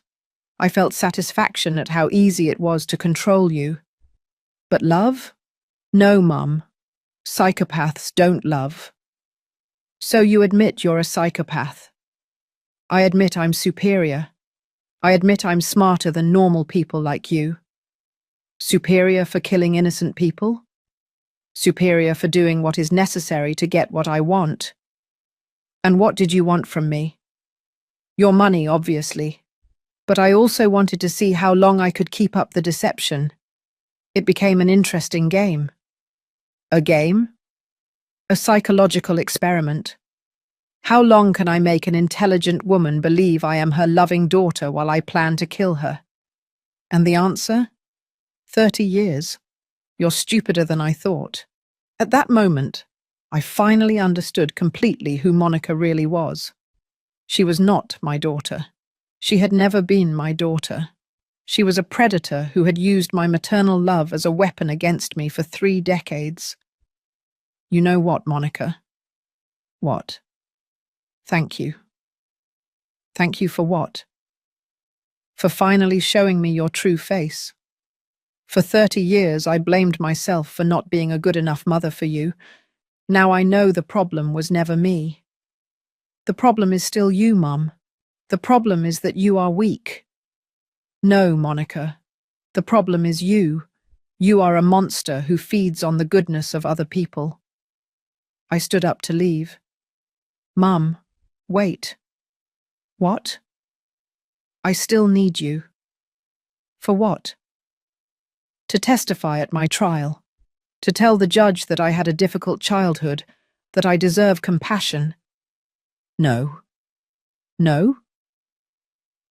I felt satisfaction at how easy it was to control you. But love? No, Mum. Psychopaths don't love. So you admit you're a psychopath. I admit I'm superior. I admit I'm smarter than normal people like you. Superior for killing innocent people? Superior for doing what is necessary to get what I want. And what did you want from me? Your money, obviously. But I also wanted to see how long I could keep up the deception. It became an interesting game. A game? A psychological experiment. How long can I make an intelligent woman believe I am her loving daughter while I plan to kill her? And the answer? 30 years. You're stupider than I thought. At that moment, I finally understood completely who Monica really was. She was not my daughter. She had never been my daughter. She was a predator who had used my maternal love as a weapon against me for 3 decades. You know what, Monica? What? Thank you. Thank you for what? For finally showing me your true face. For 30 years, I blamed myself for not being a good enough mother for you. Now I know the problem was never me. The problem is still you, Mum. The problem is that you are weak. No, Monica. The problem is you. You are a monster who feeds on the goodness of other people. I stood up to leave. Mum, wait. What? I still need you. For what? To testify at my trial. To tell the judge that I had a difficult childhood, that I deserve compassion. No. No?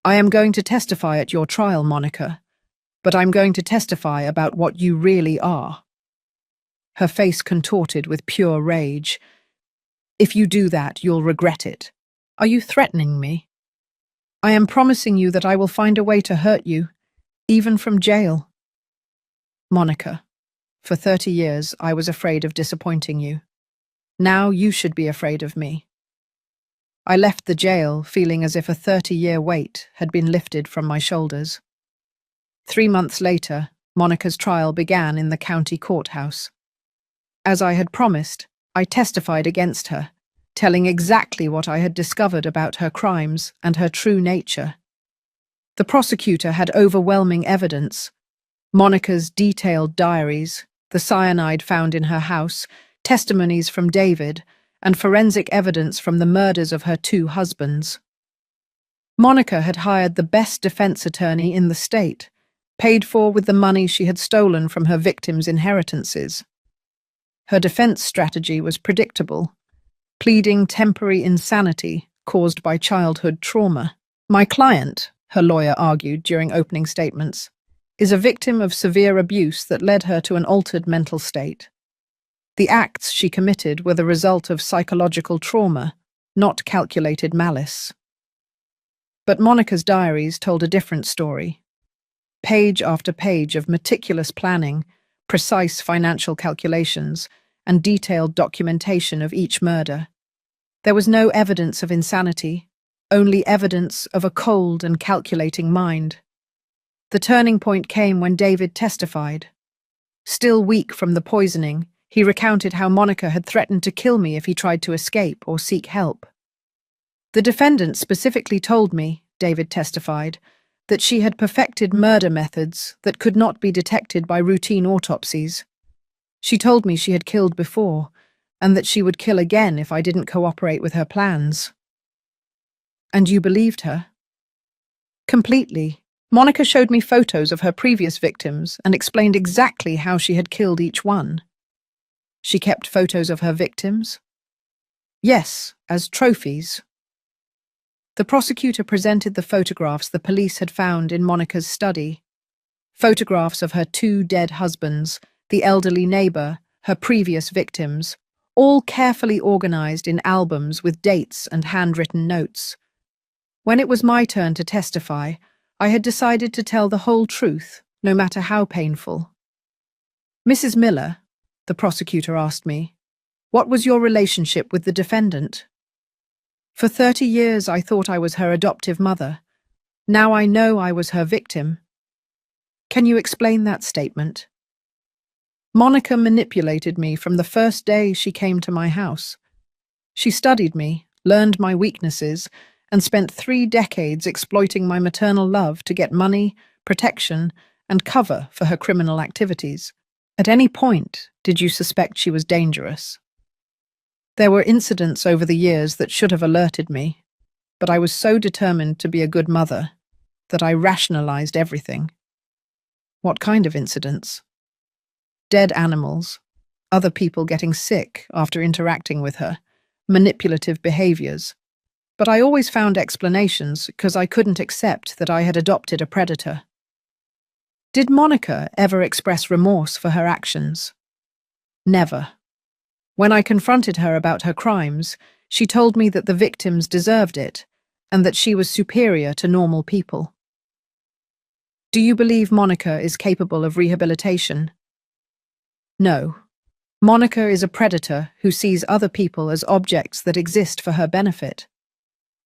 I am going to testify at your trial, Monica, but I'm going to testify about what you really are. Her face contorted with pure rage. If you do that, you'll regret it. Are you threatening me? I am promising you that I will find a way to hurt you, even from jail. Monica, for 30 years I was afraid of disappointing you. Now you should be afraid of me. I left the jail feeling as if a 30-year weight had been lifted from my shoulders. 3 months later, Monica's trial began in the county courthouse. As I had promised, I testified against her, telling exactly what I had discovered about her crimes and her true nature. The prosecutor had overwhelming evidence: Monica's detailed diaries, the cyanide found in her house, testimonies from David, and forensic evidence from the murders of her 2 husbands. Monica had hired the best defense attorney in the state, paid for with the money she had stolen from her victims' inheritances. Her defense strategy was predictable, pleading temporary insanity caused by childhood trauma. My client, her lawyer argued during opening statements, is a victim of severe abuse that led her to an altered mental state. The acts she committed were the result of psychological trauma, not calculated malice. But Monica's diaries told a different story. Page after page of meticulous planning, precise financial calculations, and detailed documentation of each murder. There was no evidence of insanity, only evidence of a cold and calculating mind. The turning point came when David testified. Still weak from the poisoning, he recounted how Monica had threatened to kill me if he tried to escape or seek help. The defendant specifically told me, David testified, that she had perfected murder methods that could not be detected by routine autopsies. She told me she had killed before, and that she would kill again if I didn't cooperate with her plans. And you believed her? Completely. Monica showed me photos of her previous victims and explained exactly how she had killed each one. She kept photos of her victims? Yes, as trophies. The prosecutor presented the photographs the police had found in Monica's study. Photographs of her 2 dead husbands, the elderly neighbor, her previous victims, all carefully organized in albums with dates and handwritten notes. When it was my turn to testify, I had decided to tell the whole truth, no matter how painful. Mrs. Miller, the prosecutor asked me, what was your relationship with the defendant? For 30 years I thought I was her adoptive mother. Now I know I was her victim. Can you explain that statement? Monica manipulated me from the first day she came to my house. She studied me, learned my weaknesses, and spent 3 decades exploiting my maternal love to get money, protection, and cover for her criminal activities. At any point, did you suspect she was dangerous? There were incidents over the years that should have alerted me, but I was so determined to be a good mother that I rationalized everything. What kind of incidents? Dead animals, other people getting sick after interacting with her, manipulative behaviors. But I always found explanations because I couldn't accept that I had adopted a predator. Did Monica ever express remorse for her actions? Never. When I confronted her about her crimes, she told me that the victims deserved it and that she was superior to normal people. Do you believe Monica is capable of rehabilitation? No. Monica is a predator who sees other people as objects that exist for her benefit.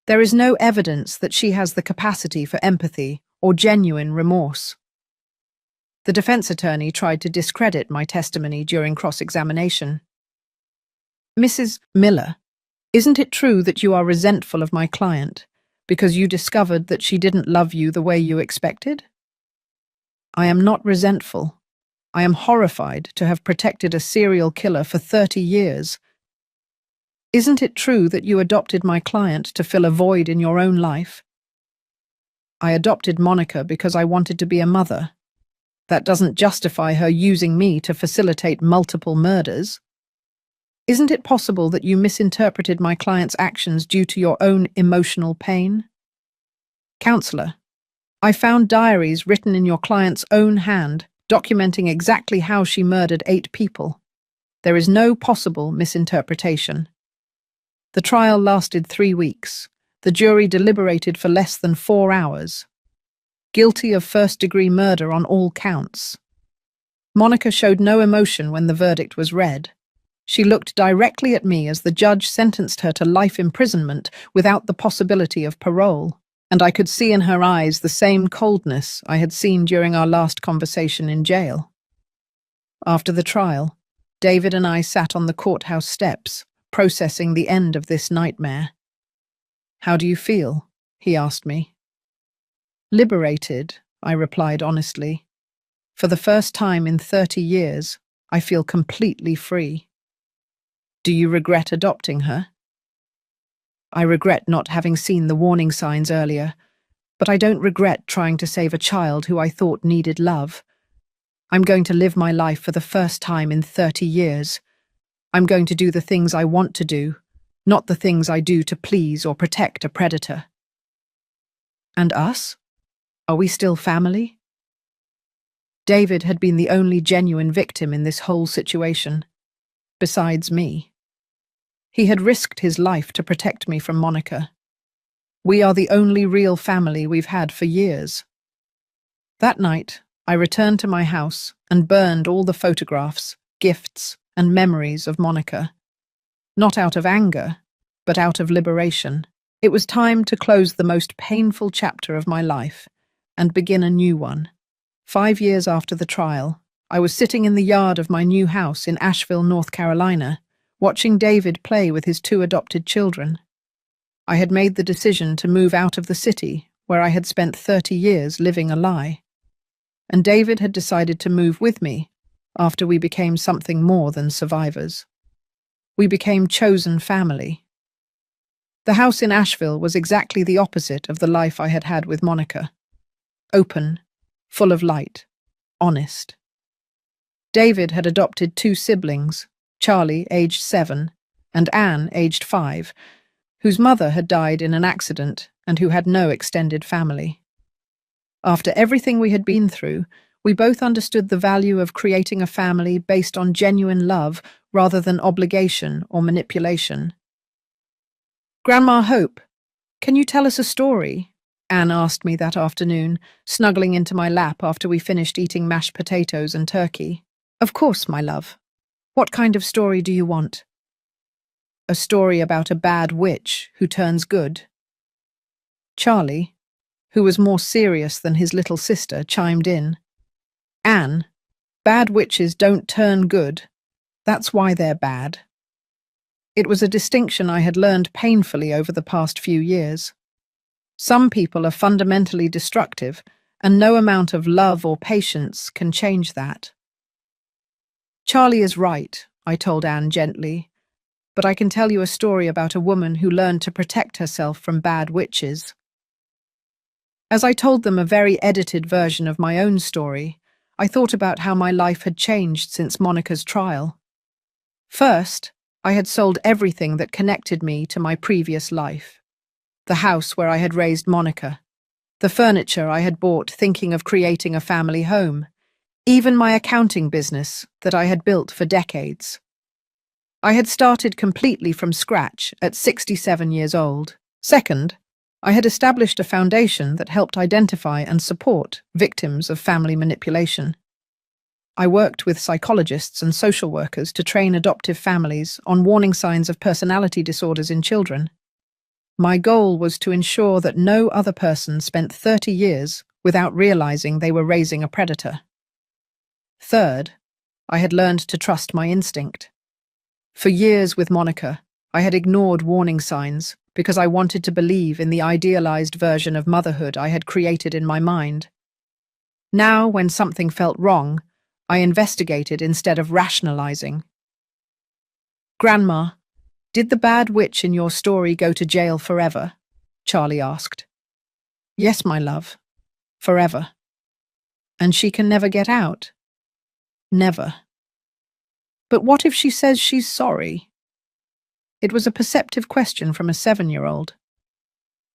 There is no evidence that she has the capacity for empathy or genuine remorse. The defense attorney tried to discredit my testimony during cross-examination. Mrs. Miller, isn't it true that you are resentful of my client because you discovered that she didn't love you the way you expected? I am not resentful. I am horrified to have protected a serial killer for 30 years. Isn't it true that you adopted my client to fill a void in your own life? I adopted Monica because I wanted to be a mother. That doesn't justify her using me to facilitate multiple murders. Isn't it possible that you misinterpreted my client's actions due to your own emotional pain? Counselor, I found diaries written in your client's own hand, documenting exactly how she murdered 8 people. There is no possible misinterpretation. The trial lasted 3 weeks. The jury deliberated for less than 4 hours. Guilty of first-degree murder on all counts. Monica showed no emotion when the verdict was read. She looked directly at me as the judge sentenced her to life imprisonment without the possibility of parole, and I could see in her eyes the same coldness I had seen during our last conversation in jail. After the trial, David and I sat on the courthouse steps, processing the end of this nightmare. "How do you feel?" he asked me. "Liberated," I replied honestly. "For the first time in 30 years, I feel completely free." "Do you regret adopting her?" "I regret not having seen the warning signs earlier, but I don't regret trying to save a child who I thought needed love. I'm going to live my life for the first time in 30 years. I'm going to do the things I want to do, not the things I do to please or protect a predator." "And us? Are we still family?" David had been the only genuine victim in this whole situation, besides me. He had risked his life to protect me from Monica. We are the only real family we've had for years. That night, I returned to my house and burned all the photographs, gifts, and memories of Monica. Not out of anger, but out of liberation. It was time to close the most painful chapter of my life and begin a new one. 5 years after the trial, I was sitting in the yard of my new house in Asheville, North Carolina, watching David play with his 2 adopted children. I had made the decision to move out of the city, where I had spent 30 years living a lie. And David had decided to move with me after we became something more than survivors. We became chosen family. The house in Asheville was exactly the opposite of the life I had had with Monica. Open, full of light, honest. David had adopted 2 siblings, Charlie, aged 7, and Anne, aged 5, whose mother had died in an accident and who had no extended family. After everything we had been through, we both understood the value of creating a family based on genuine love rather than obligation or manipulation. "Grandma Hope, can you tell us a story?" Anne asked me that afternoon, snuggling into my lap after we finished eating mashed potatoes and turkey. "Of course, my love. What kind of story do you want?" "A story about a bad witch who turns good." Charlie, who was more serious than his little sister, chimed in. "Anne, bad witches don't turn good. That's why they're bad." It was a distinction I had learned painfully over the past few years. Some people are fundamentally destructive, and no amount of love or patience can change that. "Charlie is right," I told Anne gently, "but I can tell you a story about a woman who learned to protect herself from bad witches." As I told them a very edited version of my own story, I thought about how my life had changed since Monica's trial. First, I had sold everything that connected me to my previous life. The house where I had raised Monica, the furniture I had bought thinking of creating a family home, even my accounting business that I had built for decades. I had started completely from scratch at 67 years old. Second, I had established a foundation that helped identify and support victims of family manipulation. I worked with psychologists and social workers to train adoptive families on warning signs of personality disorders in children. My goal was to ensure that no other person spent 30 years without realizing they were raising a predator. Third, I had learned to trust my instinct. For years with Monica, I had ignored warning signs because I wanted to believe in the idealized version of motherhood I had created in my mind. Now, when something felt wrong, I investigated instead of rationalizing. Grandma, did the bad witch in your story go to jail forever? Charlie asked. Yes, my love. Forever. And she can never get out? Never. But what if she says she's sorry? It was a perceptive question from a 7-year-old.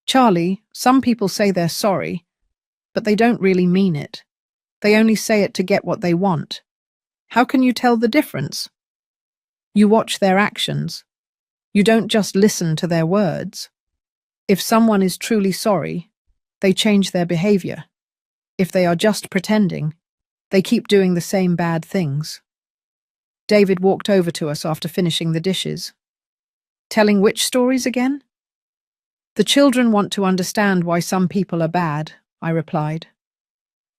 Charlie, some people say they're sorry, but they don't really mean it. They only say it to get what they want. How can you tell the difference? You watch their actions. You don't just listen to their words. If someone is truly sorry, they change their behavior. If they are just pretending, they keep doing the same bad things. David walked over to us after finishing the dishes. Telling which stories again? The children want to understand why some people are bad, I replied.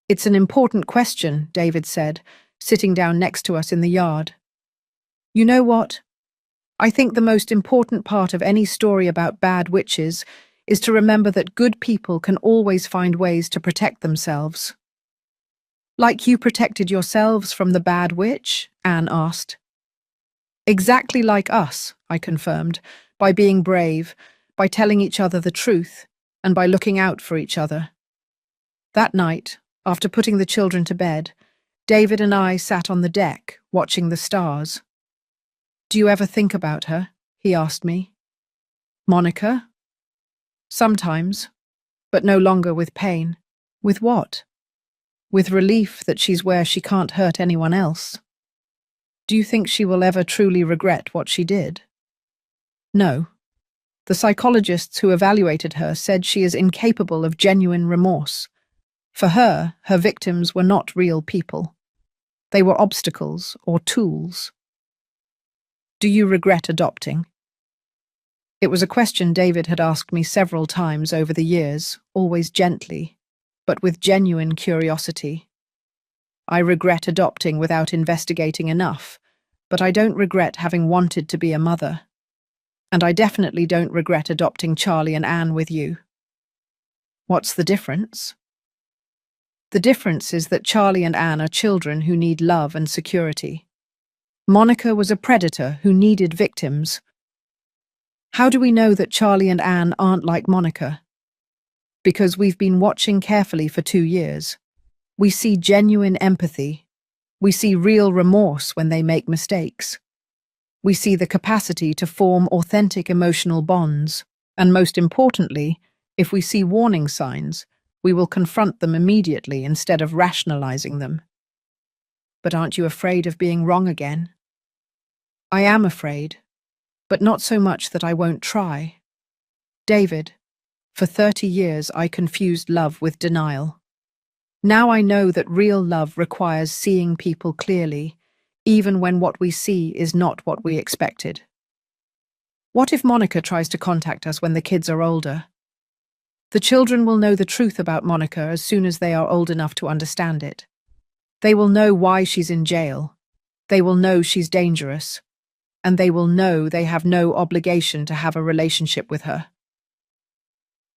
It's an important question, David said, sitting down next to us in the yard. You know what? I think the most important part of any story about bad witches is to remember that good people can always find ways to protect themselves. Like you protected yourselves from the bad witch? Anne asked. Exactly like us, I confirmed, by being brave, by telling each other the truth, and by looking out for each other. That night, after putting the children to bed, David and I sat on the deck, watching the stars. Do you ever think about her? He asked me. Monica? Sometimes, but no longer with pain. With what? With relief that she's where she can't hurt anyone else. Do you think she will ever truly regret what she did? No. The psychologists who evaluated her said she is incapable of genuine remorse. For her victims were not real people. They were obstacles or tools. Do you regret adopting? It was a question David had asked me several times over the years, always gently, but with genuine curiosity. I regret adopting without investigating enough, but I don't regret having wanted to be a mother. And I definitely don't regret adopting Charlie and Anne with you. What's the difference? The difference is that Charlie and Anne are children who need love and security. Monica was a predator who needed victims. How do we know that Charlie and Anne aren't like Monica? Because we've been watching carefully for 2 years. We see genuine empathy. We see real remorse when they make mistakes. We see the capacity to form authentic emotional bonds. And most importantly, if we see warning signs, we will confront them immediately instead of rationalizing them. But aren't you afraid of being wrong again? I am afraid, but not so much that I won't try. David, for 30 years I confused love with denial. Now I know that real love requires seeing people clearly, even when what we see is not what we expected. What if Monica tries to contact us when the kids are older? The children will know the truth about Monica as soon as they are old enough to understand it. They will know why she's in jail. They will know she's dangerous. And they will know they have no obligation to have a relationship with her.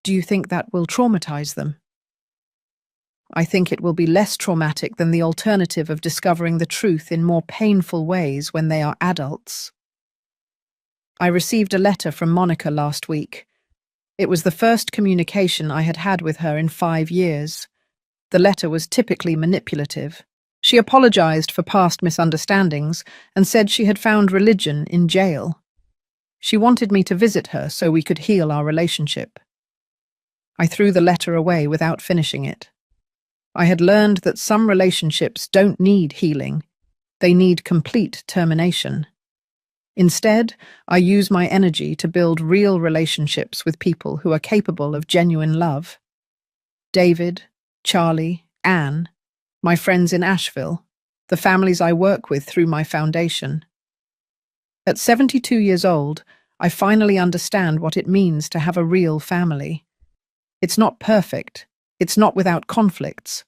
Do you think that will traumatize them? I think it will be less traumatic than the alternative of discovering the truth in more painful ways when they are adults. I received a letter from Monica last week. It was the first communication I had had with her in 5 years. The letter was typically manipulative. She apologized for past misunderstandings and said she had found religion in jail. She wanted me to visit her so we could heal our relationship. I threw the letter away without finishing it. I had learned that some relationships don't need healing. They need complete termination. Instead, I use my energy to build real relationships with people who are capable of genuine love. David, Charlie, Anne, my friends in Asheville, the families I work with through my foundation. At 72 years old, I finally understand what it means to have a real family. It's not perfect, it's not without conflicts,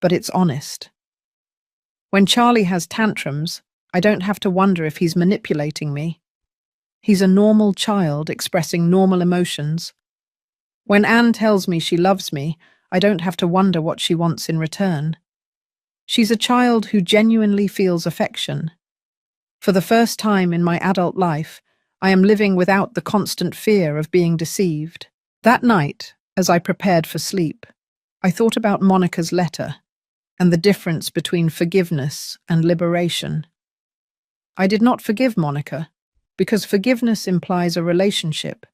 but it's honest. When Charlie has tantrums, I don't have to wonder if he's manipulating me. He's a normal child expressing normal emotions. When Anne tells me she loves me, I don't have to wonder what she wants in return. She's a child who genuinely feels affection. For the first time in my adult life, I am living without the constant fear of being deceived. That night, as I prepared for sleep, I thought about Monica's letter and the difference between forgiveness and liberation. I did not forgive Monica because forgiveness implies a relationship,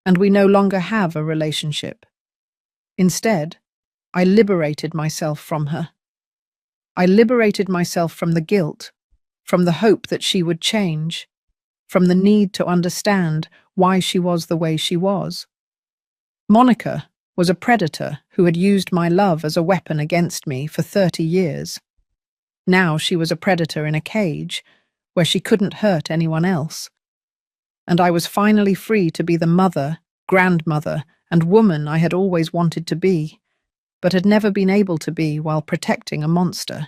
and we no longer have a relationship. Instead, I liberated myself from her. I liberated myself from the guilt, from the hope that she would change, from the need to understand why she was the way she was. Monica was a predator who had used my love as a weapon against me for 30 years. Now she was a predator in a cage where she couldn't hurt anyone else. And I was finally free to be the mother, grandmother, and woman I had always wanted to be, but had never been able to be while protecting a monster.